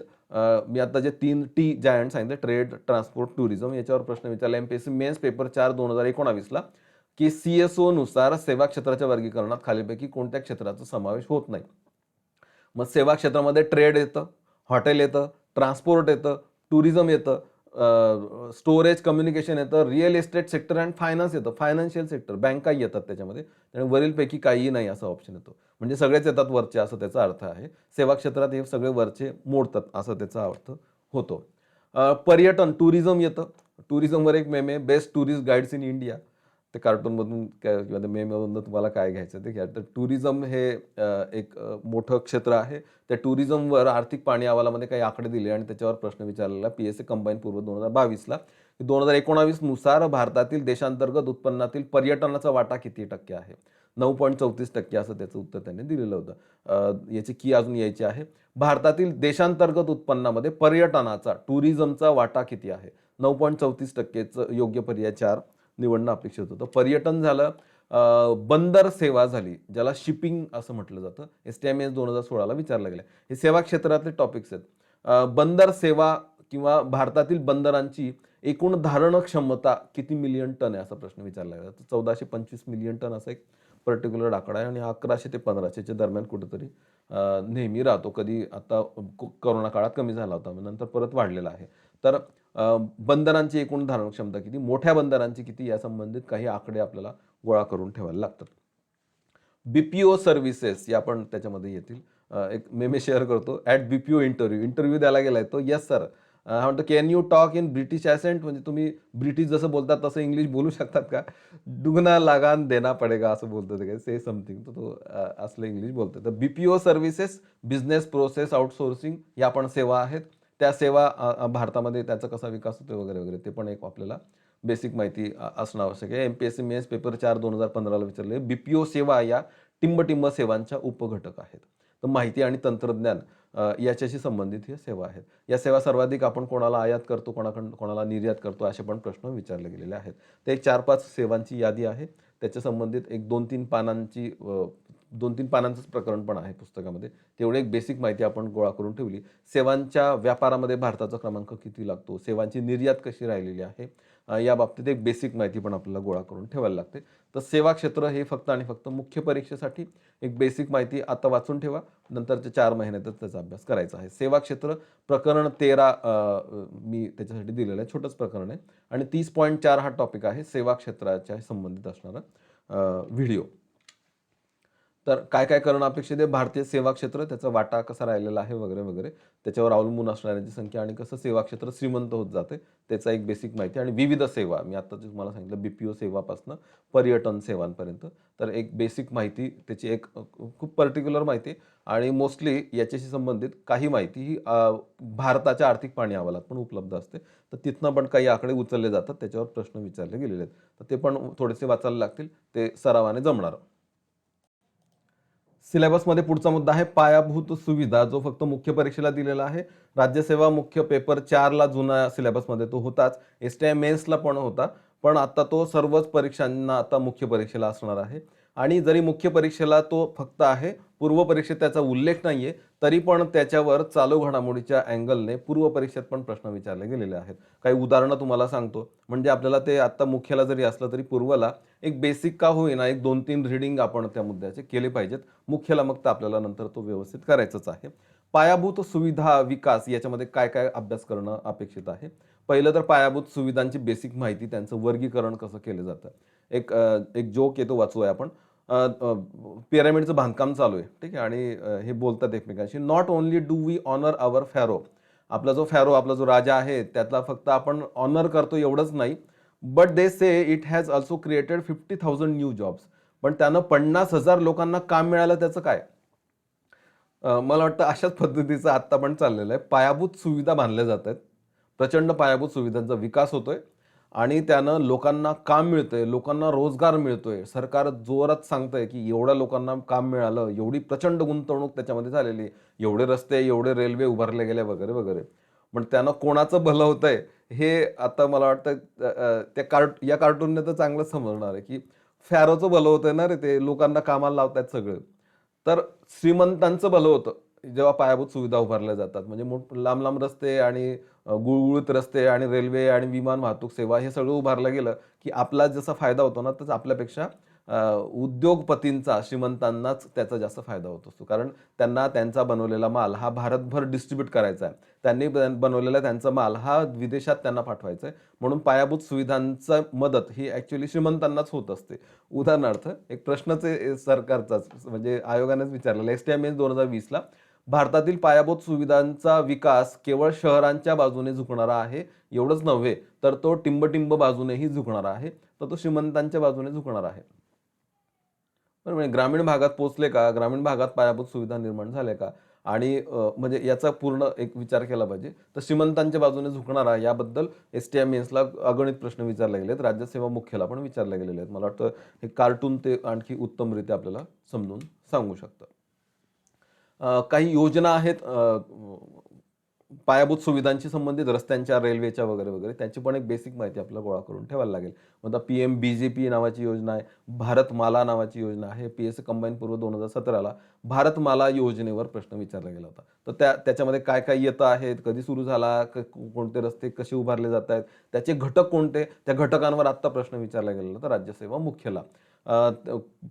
मी आता जे 3T जायंट सांगितले ट्रेड, ट्रान्सपोर्ट, टुरिझम याच्यावर प्रश्न विचारला MPSC मेन्स पेपर 4 2019ला की CSO नुसार सेवा क्षेत्राच्या वर्गीकरणात खालीलपैकी कोणत्या क्षेत्राचा समावेश होत नाही. मग सेवा क्षेत्रामध्ये ट्रेड येतं, हॉटेल येतं, ट्रान्सपोर्ट येतं, टुरिझम येतं, स्टोरेज, कम्युनिकेशन येतं, real estate sector and finance येतं, फायनान्शियल सेक्टर, बँका येतात त्याच्यामध्ये. आणि वरीलपैकी काहीही नाही असा ऑप्शन येतो. म्हणजे सगळेच येतात वरचे असं त्याचा अर्थ आहे. सेवा क्षेत्रात हे सगळे वरचे मोडतात असा त्याचा अर्थ होतो. पर्यटन, टुरिझम येतं. टुरिझमवर एक मेम आहे, best tourist guides in India. ते कार्टूनमधून किंवा त्या मेममधून तुम्हाला काय घ्यायचं ते घ्या. तर टुरिझम हे एक मोठं क्षेत्र आहे. त्या टुरिझमवर आर्थिक पाणी अहवालामध्ये काही आकडे दिले आणि त्याच्यावर प्रश्न विचारलेला PSC कंबाईन पूर्व 2022ला. 2019 नुसार भारतातील देशांतर्गत उत्पन्नातील पर्यटनाचा वाटा किती टक्के आहे? 9.34% असं त्याचं उत्तर त्यांनी दिलेलं होतं. याची की अजून यायची आहे. भारतातील देशांतर्गत उत्पन्नामध्ये पर्यटनाचा, टुरिझमचा वाटा किती आहे? 9.34%चं योग्य पर्याय 4 निवडणं अपेक्षित होतं. पर्यटन झालं, बंदर सेवा झाली, ज्याला शिपिंग असं म्हटलं जातं. STI मेन्स 2016ला विचारलं गेलं. हे सेवा क्षेत्रातले टॉपिक्स आहेत. बंदर सेवा किंवा भारतातील बंदरांची एकूण धारण क्षमता किती मिलियन टन आहे असा प्रश्न विचारला गेला. तर 1425 मिलियन टन असा एक पर्टिक्युलर आकडा आहे आणि 1100 ते 1500च्या दरम्यान कुठेतरी नेहमी राहतो. कधी आता कोरोना काळात कमी झाला होता, नंतर परत वाढलेला आहे. तर बंदरांची एकूण धारण क्षमता किती, मोठ्या बंदरांची किती या संबंधित काही आकडे आपल्याला गोळा करून ठेवायला लागतात. BPO सर्व्हिसेस या पण त्याच्यामध्ये येतील. एक मेमे शेअर करतो. ॲट BPO इंटरव्ह्यू द्यायला गेलाय तो. Yes sir. म्हणतो can you talk in British accent म्हणजे तुम्ही ब्रिटिश जसं बोलतात तसं इंग्लिश बोलू शकतात का? दुगना लगान देना पडेगा असं बोलतो ते काय से समथिंग. तर तो असलं इंग्लिश बोलतो. तर BPO services, business process outsourcing या पण सेवा आहेत. त्या सेवा भारतामध्ये त्याचा कसा विकास होतो वगैरे वगैरे ते पण एक आपल्याला बेसिक माहिती असणं आवश्यक आहे. MPSC मेन्स पेपर 4 2015ला विचारले. BPO सेवा या टिंब सेवांच्या उपघटक आहेत. तर माहिती आणि तंत्रज्ञान याच्याशी संबंधित ही सेवा आहेत. या सेवा सर्वाधिक आपण कोणाला आयात करतो, कोणाला निर्यात करतो, असे पण प्रश्न विचारले गेलेले आहेत. ते एक 4-5 सेवांची यादी आहे. त्याच्या संबंधित एक 2-3 पानांची 2-3 पानांचंच प्रकरण पण आहे पुस्तकामध्ये. तेवढी एक बेसिक माहिती आपण गोळा करून ठेवली. सेवांच्या व्यापारामध्ये भारताचा क्रमांक किती लागतो, सेवांची निर्यात कशी राहिलेली आहे, याबाबतीत एक बेसिक माहिती पण आपल्याला गोळा करून ठेवायला लागते. तर सेवा क्षेत्र हे फक्त आणि फक्त मुख्य परीक्षेसाठी एक बेसिक माहिती आता वाचून ठेवा. नंतरच्या 4 महिन्यातच त्याचा अभ्यास करायचा आहे. सेवा क्षेत्र प्रकरण 13 मी त्याच्यासाठी दिलेलं आहे. छोटंच प्रकरण आहे आणि 30.4 हा टॉपिक आहे सेवा क्षेत्राच्या संबंधित असणारा व्हिडिओ. तर काय काय करणं अपेक्षित आहे, भारतीय सेवा क्षेत्र त्याचा वाटा कसा राहिलेला आहे वगैरे वगैरे, त्याच्यावर अवलंबून असणाऱ्यांची संख्या आणि कसं सेवा क्षेत्र श्रीमंत होत जाते त्याचा एक बेसिक माहिती आणि विविध सेवा मी आता तुम्हाला सांगितलं BPO सेवापासून पर्यटन सेवांपर्यंत. तर एक बेसिक माहिती त्याची एक खूप पर्टिक्युलर माहिती आणि मोस्टली याच्याशी संबंधित काही माहिती ही भारताच्या आर्थिक पाहणी अहवालात पण उपलब्ध असते. तर तिथनं पण काही आकडे उचलले जातात, त्याच्यावर प्रश्न विचारले गेलेले आहेत. तर ते पण थोडेसे वाचायला लागतील, ते सरावाने जमणार. सिलेबसमध्ये पुढचा मुद्दा आहे पायाभूत सुविधा, जो फक्त मुख्य परीक्षेला दिलेला आहे. राज्यसेवा मुख्य पेपर 4ला जुना सिलेबसमध्ये तो होताच. STI मेन्सला पण होता. पण आता तो सर्वच परीक्षांना आता मुख्य परीक्षेला असणार आहे. आणि जरी मुख्य परीक्षेला तो फक्त आहे, पूर्व परीक्षेत त्याचा उल्लेख नाहीये, तरी पण त्याच्यावर चालू घडामोडीच्या अँगलने पूर्व परीक्षेत पण प्रश्न विचारले गेलेले आहेत. काही उदाहरणं तुम्हाला सांगतो. म्हणजे आपल्याला ते आता मुख्यला जरी असलं तरी पूर्वला एक बेसिक का होईना एक 2-3 रीडिंग आपण त्या मुद्द्याचे केले पाहिजेत. मुख्यला मग तर आपल्याला नंतर तो व्यवस्थित करायचाच आहे. पायाभूत सुविधा विकास याच्यामध्ये काय काय अभ्यास करणं अपेक्षित आहे. पहिलं तर पायाभूत सुविधांची बेसिक माहिती, त्यांचं वर्गीकरण कसं केलं जातं. एक जोक येतो, वाचूया आपण. पिरामिडचं बांधकाम चालू आहे, ठीक आहे, आणि हे बोलतात एकमेकांशी. Not only do we honour our pharaoh, आपला जो राजा आहे त्यातला फक्त आपण ऑनर करतो एवढंच नाही, but they say it has also created 50,000 new jobs. पण त्यानं 50,000 लोकांना काम मिळालं, त्याचं काय? मला वाटतं अशाच पद्धतीचं आत्ता पण चाललेलं आहे. पायाभूत सुविधा बांधल्या जात आहेत, प्रचंड पायाभूत सुविधांचा विकास होतोय आणि त्यानं लोकांना काम मिळतंय, लोकांना रोजगार मिळतोय. सरकार जोरात सांगतंय की एवढ्या लोकांना काम मिळालं, एवढी प्रचंड गुंतवणूक त्याच्यामध्ये झालेली, एवढे रस्ते, एवढे रेल्वे उभारले गेले वगैरे वगैरे. पण त्यानं कोणाचं भलं होतंय हे आता मला वाटतं या कार्टूनने तर चांगलंच समजणार आहे की फॅरोचं भलं होतंय ना रे, ते लोकांना कामाला लावतायत सगळे. तर श्रीमंतांचं भलं होतं जेव्हा पायाभूत सुविधा उभारल्या जातात. म्हणजे लांब लांब रस्ते आणि गुळगुळीत रस्ते आणि रेल्वे आणि विमान वाहतूक सेवा हे सगळं उभारलं गेलं की आपला जसा फायदा होतो ना, तसं आपल्यापेक्षा उद्योगपतींचा, श्रीमंतांनाच त्याचा जास्त फायदा होत असतो. कारण त्यांना त्यांचा बनवलेला माल हा भारतभर डिस्ट्रीब्यूट करायचा आहे. त्यांनी बनवलेला त्यांचा माल हा विदेशात त्यांना पाठवायचा आहे. म्हणून पायाभूत सुविधांचा मदत ही ॲक्च्युअली श्रीमंतांनाच होत असते. उदाहरणार्थ एक प्रश्नच आहे सरकारचाच, म्हणजे आयोगानेच विचारलेला STI मेन्स 2020ला, भारतातील पायाभूत सुविधांचा विकास केवळ शहरांच्या बाजूने झुकणारा आहे, एवढंच नव्हे तर तो टिंब बाजूनेही झुकणारा आहे, तर तो श्रीमंतांच्या बाजूने झुकणार आहे. बरोबर आहे. ग्रामीण भागात पोहोचले का? ग्रामीण भागात पायाभूत सुविधा निर्माण झाल्या का? आणि म्हणजे याचा पूर्ण एक विचार केला पाहिजे. तर श्रीमंतांच्या बाजूने झुकणारा याबद्दल STI मेन्सला अगणित प्रश्न विचारले गेलेत. राज्यसेवा मुख्यला पण विचारले गेलेले आहेत. मला वाटतं हे कार्टून ते आणखी उत्तमरित्या आपल्याला समजून सांगू शकतं. काही योजना आहेत पायाभूत सुविधांशी संबंधित, रस्त्यांच्या, रेल्वेच्या वगैरे वगैरे, त्याची पण एक बेसिक माहिती आपल्याला गोळा करून ठेवायला लागेल. आता PMBJP नावाची योजना आहे, भारतमाला नावाची योजना आहे. PSC कंबाईन पूर्व 2017ला भारतमाला योजनेवर प्रश्न विचारला गेला होता. तर त्याच्यामध्ये काय काय येतं आहेत, कधी सुरू झाला, कोणते रस्ते कसे उभारले जात आहेत, त्याचे घटक कोणते, त्या घटकांवर आत्ता प्रश्न विचारला गेलेला होता राज्यसेवा मुख्यला.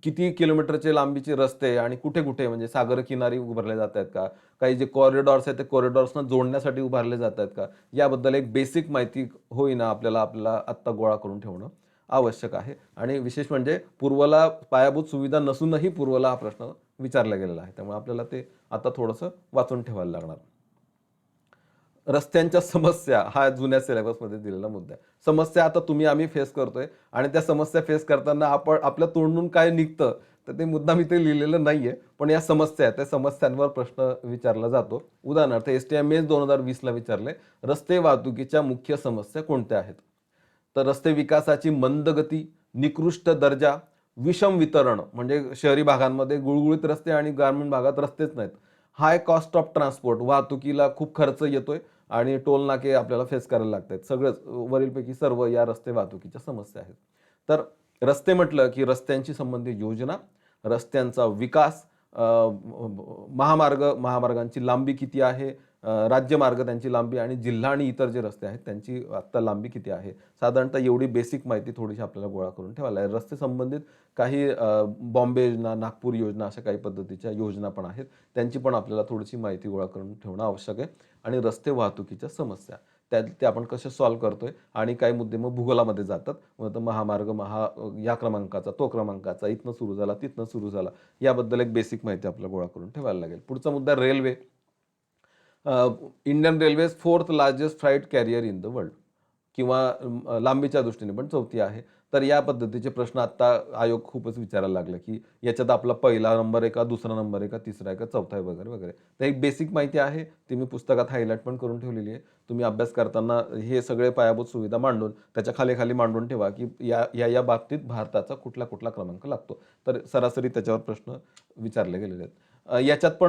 किती किलोमीटरचे लांबीचे रस्ते आणि कुठे कुठे, म्हणजे सागर किनारी उभारले जात आहेत का, काही जे कॉरिडॉर्स आहेत ते कॉरिडॉर्सना जोडण्यासाठी उभारले जात आहेत का, याबद्दल एक बेसिक माहिती होईना आपल्याला आत्ता गोळा करून ठेवणं आवश्यक आहे. आणि विशेष म्हणजे पूर्वला पायाभूत सुविधा नसूनही पूर्वला हा प्रश्न विचारला गेलेला आहे, त्यामुळे आपल्याला ते आता थोडंसं वाचून ठेवायला लागणार. रस्त्यांच्या समस्या हा जुन्या सिलेबसमध्ये दिलेला मुद्दा आहे. समस्या आता आम्ही फेस करतोय आणि त्या समस्या फेस करताना आपण आपल्या तोंडून काय निघतं तर ते मुद्दाम इथे लिहिलेलं नाहीये, पण या समस्या आहेत, त्या समस्यांवर प्रश्न विचारला जातो. उदाहरणार्थ STI मेन्स 2020ला विचारले, रस्ते वाहतुकीच्या मुख्य समस्या कोणत्या आहेत? तर रस्ते विकासाची मंद गती, निकृष्ट दर्जा, विषम वितरण, म्हणजे शहरी भागांमध्ये गुळगुळीत रस्ते आणि ग्रामीण भागात रस्तेच नाहीत. हाय कॉस्ट ऑफ ट्रान्सपोर्ट, वाहतुकीला खूप खर्च येतोय आणि टोल नाके आपल्याला फेस करायला लागतात. सगळंच वरीलपैकी सर्व या रस्ते वाहतुकीच्या समस्या आहेत. तर रस्ते म्हटलं की रस्त्यांशी संबंधित योजना, रस्त्यांचा विकास, महामार्गांची लांबी किती आहे, राज्यमार्ग त्यांची लांबी आणि जिल्हा आणि इतर जे रस्ते आहेत त्यांची आत्ता लांबी किती आहे. साधारणतः एवढी बेसिक माहिती थोडीशी आपल्याला गोळा करून ठेवायला आहे. रस्ते संबंधित काही बॉम्बे योजना, नागपूर योजना अशा काही पद्धतीच्या योजना पण आहेत. त्यांची पण आपल्याला थोडीशी माहिती गोळा करून ठेवणं आवश्यक आहे. आणि रस्ते वाहतुकीच्या समस्या ते आपण कसे सॉल्व्ह करतोय आणि काही मुद्दे मग भूगोलामध्ये जातात. मग तर महामार्ग या क्रमांकाचा, तो क्रमांकाचा, इथनं सुरू झाला, तिथनं सुरू झाला. याबद्दल एक बेसिक माहिती आपल्याला गोळा करून ठेवायला लागेल. पुढचा मुद्दा railway. Indian railways 4th largest flight carrier in the world किंवा लांबीच्या दृष्टीने पण 4थी आहे. तर या पद्धतीचे प्रश्न आता आयोग खूपच विचारायला लागला, की याच्यात आपला पहिला नंबर आहे का, दुसरा नंबर आहे का, तिसरा आहे का, चौथा आहे वगैरे, वगैरे. तर एक बेसिक माहिती आहे, ती मी पुस्तकात हायलाइट पण करून ठेवलेली आहे. तुम्ही अभ्यास करताना हे सगळे पायाभूत सुविधा मांडून त्याच्या खाली मांडून ठेवा, की या बाबतीत भारताचा कुठला क्रमांक लागतो. तर सरासरी त्याच्यावर प्रश्न विचारले गेलेले आहेत. याच्यात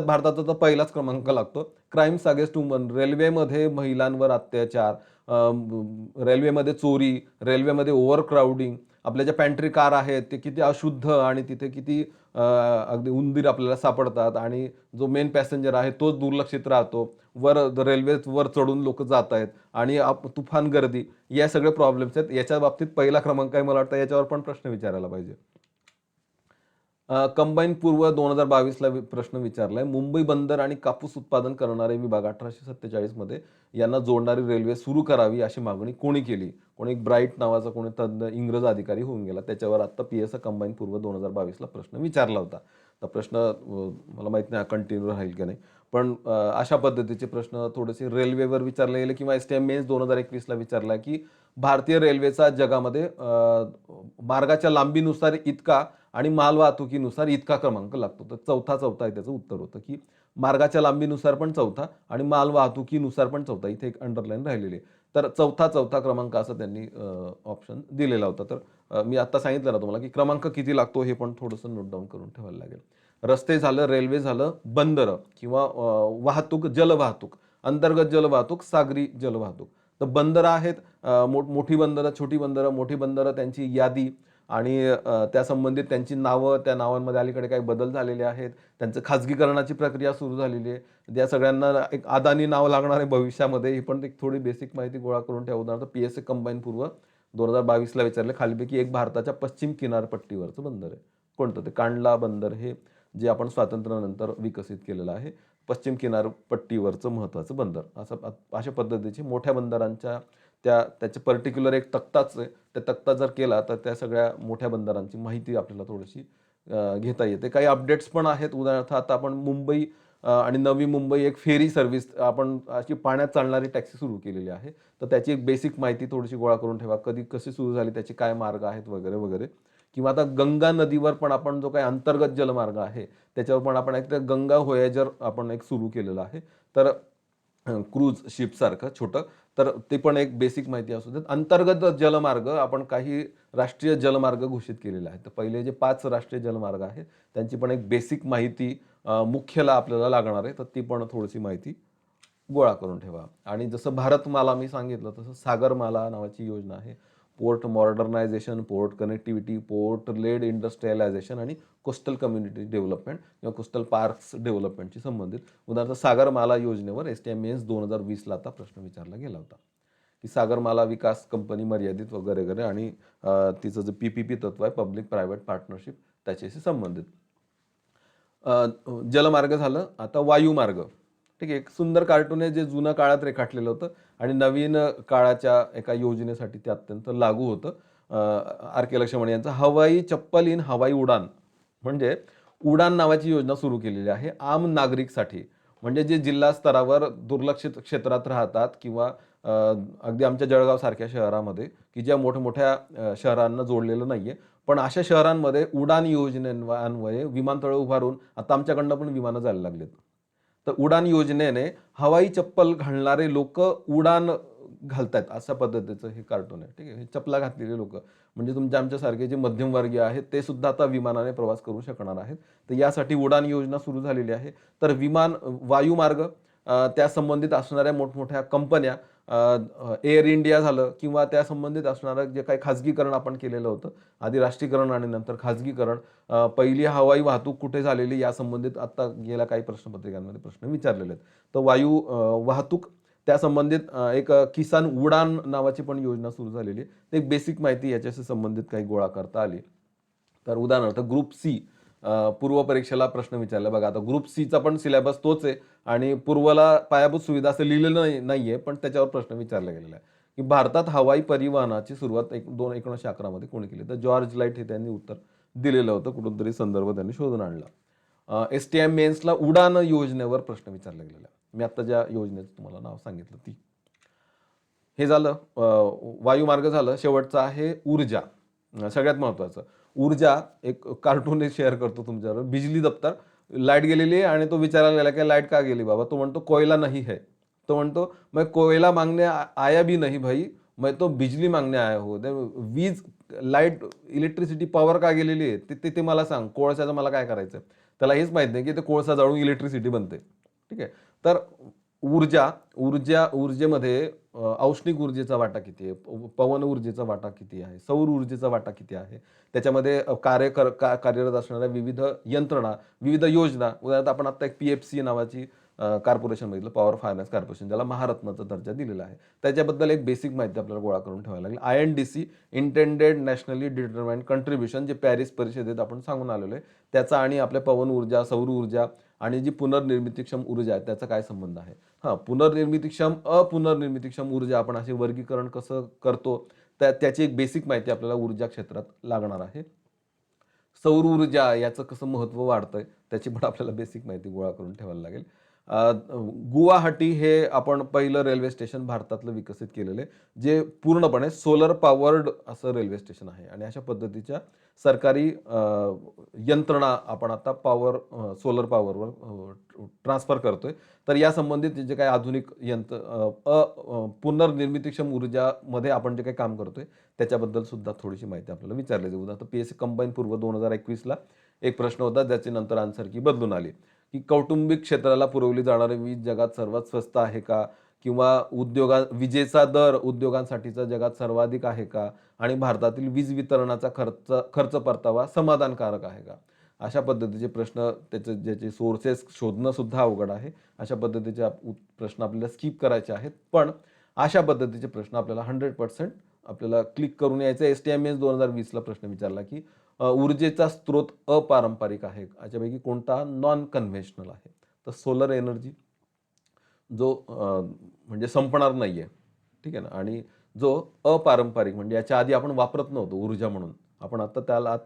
भारताचा तर पहिलाच क्रमांक लागतो. क्राईम्स अगेन्स्ट वुमन, रेल्वेमध्ये महिलांवर अत्याचार, रेल्वेमध्ये चोरी, रेल्वेमध्ये ओव्हर क्राऊडिंग, आपल्या ज्या पॅन्ट्री कार आहेत ते किती अशुद्ध आणि तिथे किती अगदी उंदीर आपल्याला सापडतात आणि जो मेन पॅसेंजर आहे तोच दुर्लक्षित राहतो. रेल्वेवर चढून लोक जात आहेत आणि तुफान गर्दी, या सगळे प्रॉब्लेम्स आहेत. याच्या बाबतीत पहिला क्रमांक आहे, मला वाटतं याच्यावर पण प्रश्न विचारायला पाहिजे. कंबाईन पूर्व 2022ला प्रश्न विचारलाय. मुंबई बंदर आणि कापूस उत्पादन करणारे विभाग 1847 मध्ये यांना जोडणारी रेल्वे सुरू करावी अशी मागणी कोणी केली? कोणी एक ब्राईट नावाचा कोणी तज्ञ इंग्रज अधिकारी होऊन गेला. त्याच्यावर आता पीएसआय कंबाईन पूर्व 2022ला प्रश्न विचारला होता. तर प्रश्न मला माहित नाही कंटिन्यू राहील की नाही. पण अशा पद्धतीचे प्रश्न थोडेसे रेल्वेवर विचारले गेले किंवा एसटीएम मेन्स 2021ला विचारला, की भारतीय रेल्वेचा जगामध्ये मार्गाच्या लांबीनुसार इतका आणि मालवाहतुकीनुसार इतका क्रमांक लागतो. तर चौथा आहे त्याचं उत्तर होतं, की मार्गाच्या लांबीनुसार पण चौथा आणि मालवाहतुकीनुसार पण चौथा. इथे एक अंडरलाईन राहिलेली आहे. तर चौथा क्रमांक असं त्यांनी ऑप्शन दिलेला होता. तर मी आता सांगितलं ना तुम्हाला, की क्रमांक किती लागतो हे पण थोडंसं नोट डाऊन करून ठेवायला लागेल. रस्ते झालं, रेल्वे झालं, बंदरं किंवा वाहतूक, जलवाहतूक, अंतर्गत जलवाहतूक, सागरी जलवाहतूक. तर बंदरं आहेत, मोठी बंदरं, छोटी बंदरं, मोठी बंदरं त्यांची यादी आणि त्या संबंधित त्यांची नावं, त्या नावांमध्ये अलीकडे काही बदल झालेले आहेत. त्यांचं खाजगीकरणाची प्रक्रिया सुरू झालेली आहे. त्या सगळ्यांना एक अदानी नाव लागणार आहे भविष्यामध्ये. ही पण एक थोडी बेसिक माहिती गोळा करून ठेवा. उदाहरणार्थ पीएसए कंबाईन पूर्व 2022ला विचारले, खालीपैकी एक भारताच्या पश्चिम किनारपट्टीवरचं बंदर आहे. कोणतं? ते कांडला बंदर, हे जे आपण स्वातंत्र्यानंतर विकसित केलेलं आहे. पश्चिम किनारपट्टीवरचं महत्त्वाचं बंदर. अशा पद्धतीचे मोठ्या बंदरांच्या त्याचे पर्टिक्युलर एक तक्ताच आहे. त्या तक्ता जर केला तर त्या सगळ्या मोठ्या बंदरांची माहिती आपल्याला थोडीशी घेता येते. काही अपडेट्स पण आहेत. उदाहरणार्थ आता आपण मुंबई आणि नवी मुंबई एक फेरी सर्व्हिस, आपण अशी पाण्यात चालणारी टॅक्सी सुरू केलेली आहे. तर त्याची एक बेसिक माहिती थोडीशी गोळा करून ठेवा. कशी सुरू झाली, त्याचे काय मार्ग आहेत वगैरे, वगैरे. किंवा आता गंगा नदीवर पण आपण जो काही अंतर्गत जलमार्ग आहे त्याच्यावर पण आपण एक गंगा व्होयाजर आपण एक सुरू केलेलं आहे. तर क्रूज शिपसारखं छोटं. तर ते पण एक बेसिक माहिती असू देत. अंतर्गत जलमार्ग आपण काही राष्ट्रीय जलमार्ग घोषित केलेले आहेत. तर पहिले जे 5 राष्ट्रीय जलमार्ग आहेत त्यांची पण एक बेसिक माहिती मुख्यला आपल्याला लागणार आहे. तर ती पण थोडीशी माहिती गोळा करून ठेवा. आणि जसं भारतमाला मी सांगितलं तसं सागरमाला नावाची योजना आहे. Port modernisation, port connectivity, port led industrialisation आणि कोस्टल कम्युनिटी डेव्हलपमेंट किंवा कोस्टल पार्क्स डेव्हलपमेंटशी संबंधित. उदाहरणार्थ सागरमाला योजनेवर एसटीएम मेन्स 2020ला आता प्रश्न विचारला गेला होता, की सागरमाला विकास कंपनी मर्यादित वगैरे वगैरे आणि तिचं जे पीपीपी तत्व आहे, पब्लिक प्रायव्हेट पार्टनरशिप, त्याच्याशी संबंधित. जलमार्ग झालं. आता वायुमार्ग. ठीक आहे. एक सुंदर कार्टून आहे जे जुन्या काळात रेखाटलेलं होतं आणि नवीन काळाच्या एका योजनेसाठी ते अत्यंत लागू होतं. आर के लक्ष्मण यांचं हवाई चप्पल इन हवाई उडान, म्हणजे उडान नावाची योजना सुरू केलेली आहे आम नागरिकसाठी. म्हणजे जे जिल्हा स्तरावर दुर्लक्षित क्षेत्रात राहतात किंवा अगदी आमच्या जळगाव सारख्या शहरामध्ये, की ज्या मोठमोठ्या शहरांना जोडलेलं नाहीये, पण अशा शहरांमध्ये उडान योजनेन्वये विमानतळ उभारून आता आमच्याकडनं पण विमानं जायला लागलेत. तर उडान योजनेने हवाई चप्पल घालणारे लोक उडान घालतायत अशा पद्धतीचं हे कार्टून आहे. ठीक आहे. हे चपला घातलेले लोक म्हणजे तुमच्या आमच्यासारखे जे मध्यमवर्गीय आहेत ते सुद्धा आता विमानाने प्रवास करू शकणार आहेत. तर यासाठी उडान योजना सुरू झालेली आहे. तर विमान वायुमार्ग त्या संबंधित असणाऱ्या मोठमोठ्या कंपन्या एअर इंडिया झालं किंवा त्या संबंधित असणारं जे काही खाजगीकरण आपण केलेलं होतं, आधी राष्ट्रीयकरण आणि नंतर खाजगीकरण, पहिली हवाई वाहतूक कुठे झालेली या संबंधित आता गेल्या काही प्रश्नपत्रिकांमध्ये प्रश्न विचारलेले आहेत. तर वाहतूक त्या संबंधित एक किसान उडान नावाची पण योजना सुरू झालेली आहे. तर एक बेसिक माहिती याच्याशी संबंधित काही गोळा करता आली. तर उदाहरणार्थ ग्रुप सी पूर्व परीक्षेला प्रश्न विचारला बघा. आता ग्रुप सीचा पण सिलेबस तोच आहे आणि पूर्वला पायाभूत सुविधा असं लिहिलेलं नाहीये, पण त्याच्यावर प्रश्न विचारला गेलेला आहे, की भारतात हवाई परिवहनाची सुरुवात 1911 मध्ये कोणी केली? तर जॉर्ज लाईट हे त्यांनी उत्तर दिलेलं होतं. कुठून तरी संदर्भ त्यांनी शोधून आणला. STM मेन्सला उडान योजनेवर प्रश्न विचारला गेलेला आहे. मी आता ज्या योजनेचं तुम्हाला नाव सांगितलं ती. हे झालं वायुमार्ग झालं. शेवटचं आहे ऊर्जा. सगळ्यात महत्त्वाचं ऊर्जा. एक कार्टून शेअर करतो तुमच्याबरोबर. बिजली दफ्तर, लाईट गेलेली आहे आणि तो विचारायला गेला की लाईट का गेली बाबा? तो म्हणतो कोयला नाही है. तो म्हणतो मैं कोयला मांगने आया भी नहीं भाई, मैं तो बिजली मांगने आया हूँ. वीज, लाईट, इलेक्ट्रिसिटी, पॉवर का गेलेली आहे ते ते मला सांग. कोळशाचं मला काय करायचं? त्याला हेच माहित नाही की ते कोळसा जाळून इलेक्ट्रिसिटी बनते. ठीक आहे. तर ऊर्जेमध्ये औष्णिक ऊर्जेचा वाटा किती आहे, पवन ऊर्जेचा वाटा किती आहे, सौर ऊर्जेचा वाटा किती आहे, त्याच्यामध्ये कार्यरत असणाऱ्या विविध यंत्रणा, विविध योजना. उदाहरणार्थ आपण आता एक PFC नावाची कॉर्पोरेशन बघितलं, पॉवर फायनान्स कॉर्पोरेशन, ज्याला महारत्नाचा दर्जा दिलेला आहे. त्याच्याबद्दल एक बेसिक माहिती आपल्याला गोळा करून ठेवायला लागेल. INDC, intended nationally determined contribution, जे पॅरिस परिषदेत आपण सांगून आलेलो आहे, त्याचा आणि आपल्या पवन ऊर्जा, सौर ऊर्जा आणि जी पुनर्निर्मितीक्षम ऊर्जा आहे त्याचा काय संबंध आहे? पुनर्निर्मितीक्षम, अपुनर्निर्मितीक्षम ऊर्जा आपण असे वर्गीकरण कसं करतो, त्याची एक बेसिक माहिती आपल्याला ऊर्जा क्षेत्रात लागणार आहे. सौर ऊर्जा याचं कसं महत्त्व वाढतंय त्याची पण आपल्याला बेसिक माहिती गोळा करून ठेवायला लागेल. गुवाहाटी हे आपण पहिलं रेल्वे स्टेशन भारतातलं विकसित केलेलं आहे, जे पूर्णपणे सोलर पॉवर्ड असं रेल्वे स्टेशन आहे आणि अशा पद्धतीच्या सरकारी यंत्रणा आपण आता सोलर पॉवरवर ट्रान्सफर करतोय. तर या संबंधित जे काही आधुनिक पुनर्निर्मितीक्षम ऊर्जामध्ये आपण जे काही काम करतोय त्याच्याबद्दल सुद्धा थोडीशी माहिती आपल्याला विचारली जाईल. उदाहरणार्थ PSC कंबाईन पूर्व 2021ला एक प्रश्न होता, ज्याची नंतर आन्सर की बदलून आली, की कौटुंबिक क्षेत्राला पुरवली जाणारी वीज जगात सर्वात स्वस्त आहे का? किंवा विजेचा दर उद्योगांसाठीचा जगात सर्वाधिक आहे का? आणि भारतातील वीज वितरणाचा खर्च परतावा समाधानकारक आहे का? अशा पद्धतीचे प्रश्न, ज्याचे सोर्सेस शोधणं सुद्धा अवघड आहे. अशा पद्धतीचे प्रश्न आपल्याला स्किप करायचे आहेत. पण अशा पद्धतीचे प्रश्न आपल्याला 100% आपल्याला क्लिक करून यायचं. STM 2020ला प्रश्न विचारला की ऊर्जेचा स्रोत अपारंपरिक आहे, याच्यापैकी कोणता नॉन कन्व्हेन्शनल आहे? तर सोलर एनर्जी, जो म्हणजे संपणार नाहीये. ठीक आहे ना. आणि जो अपारंपरिक म्हणजे याच्या आधी आपण वापरत नव्हतो ऊर्जा म्हणून, आपण त्याला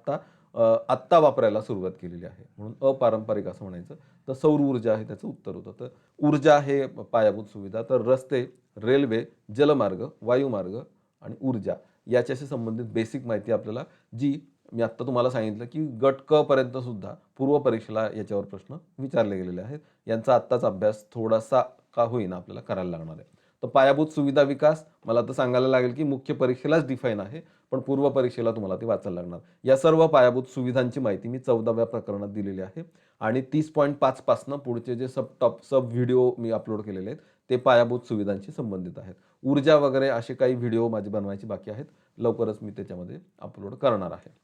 आत्ता वापरायला सुरुवात केलेली आहे, म्हणून अपारंपरिक असं म्हणायचं. तर सौर ऊर्जा आहे त्याचं उत्तर होतं. तर ऊर्जा हे पायाभूत सुविधा. तर रस्ते, रेल्वे, जलमार्ग, वायुमार्ग आणि ऊर्जा याच्याशी संबंधित बेसिक माहिती आपल्याला, जी मी आत्ता तुम्हाला सांगितलं की गट क पर्यंत सुद्धा पूर्व परीक्षेला याच्यावर प्रश्न विचारले गेलेले आहेत. यांचा आत्ताच अभ्यास थोडासा का होईना आपल्याला करायला लागणार आहे. तर पायाभूत सुविधा विकास मला तर सांगायला लागेल की मुख्य परीक्षेलाच डिफाईन आहे, पण पूर्व परीक्षेला तुम्हाला ते वाचायला लागणार. या सर्व पायाभूत सुविधांची माहिती मी 14व्या प्रकरणात दिलेली आहे आणि 30.5 पासून पुढचे जे सब व्हिडिओ मी अपलोड केलेले आहेत ते पायाभूत सुविधांशी संबंधित आहेत. ऊर्जा वगैरे असे काही व्हिडिओ माझे बनवायचे बाकी आहेत. लवकरच मी त्याच्यामध्ये अपलोड करणार आहे.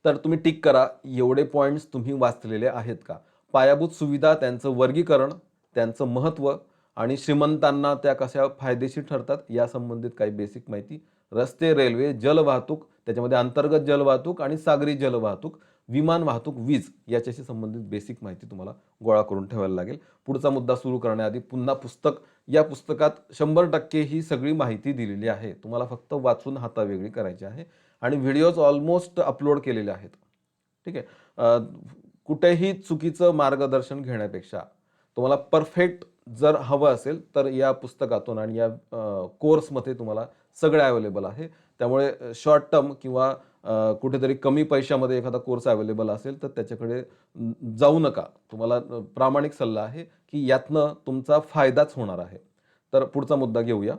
तर तुम्ही टिक करा, एवढे पॉईंट्स तुम्ही वाचलेले आहेत का? पायाभूत सुविधा, त्यांचं वर्गीकरण, त्यांचं महत्त्व आणि श्रीमंतांना त्या कशा फायदेशीर ठरतात या संबंधित काही बेसिक माहिती. रस्ते, रेल्वे, जलवाहतूक, त्याच्यामध्ये अंतर्गत जलवाहतूक आणि सागरी जलवाहतूक, विमान वाहतूक, वीज याच्याशी संबंधित बेसिक माहिती तुम्हाला गोळा करून ठेवायला लागेल. पुढचा मुद्दा सुरू करण्याआधी पुन्हा या पुस्तकात 100% ही सगळी माहिती दिलेली आहे. तुम्हाला फक्त वाचून हातावेगळी करायची आहे आणि व्हिडिओज ऑलमोस्ट अपलोड केलेले आहेत. ठीक आहे. कुठेही चुकीचं मार्गदर्शन घेण्यापेक्षा तुम्हाला परफेक्ट जर हवं असेल तर या पुस्तकातून आणि या कोर्समध्ये तुम्हाला सगळे अवेलेबल आहे. त्यामुळे शॉर्ट टर्म किंवा कुठेतरी कमी पैशामध्ये एखादा कोर्स अवेलेबल असेल तर त्याच्याकडे जाऊ नका. तुम्हाला प्रामाणिक सल्ला आहे की यातनं तुमचा फायदाच होणार आहे. तर पुढचा मुद्दा घेऊया.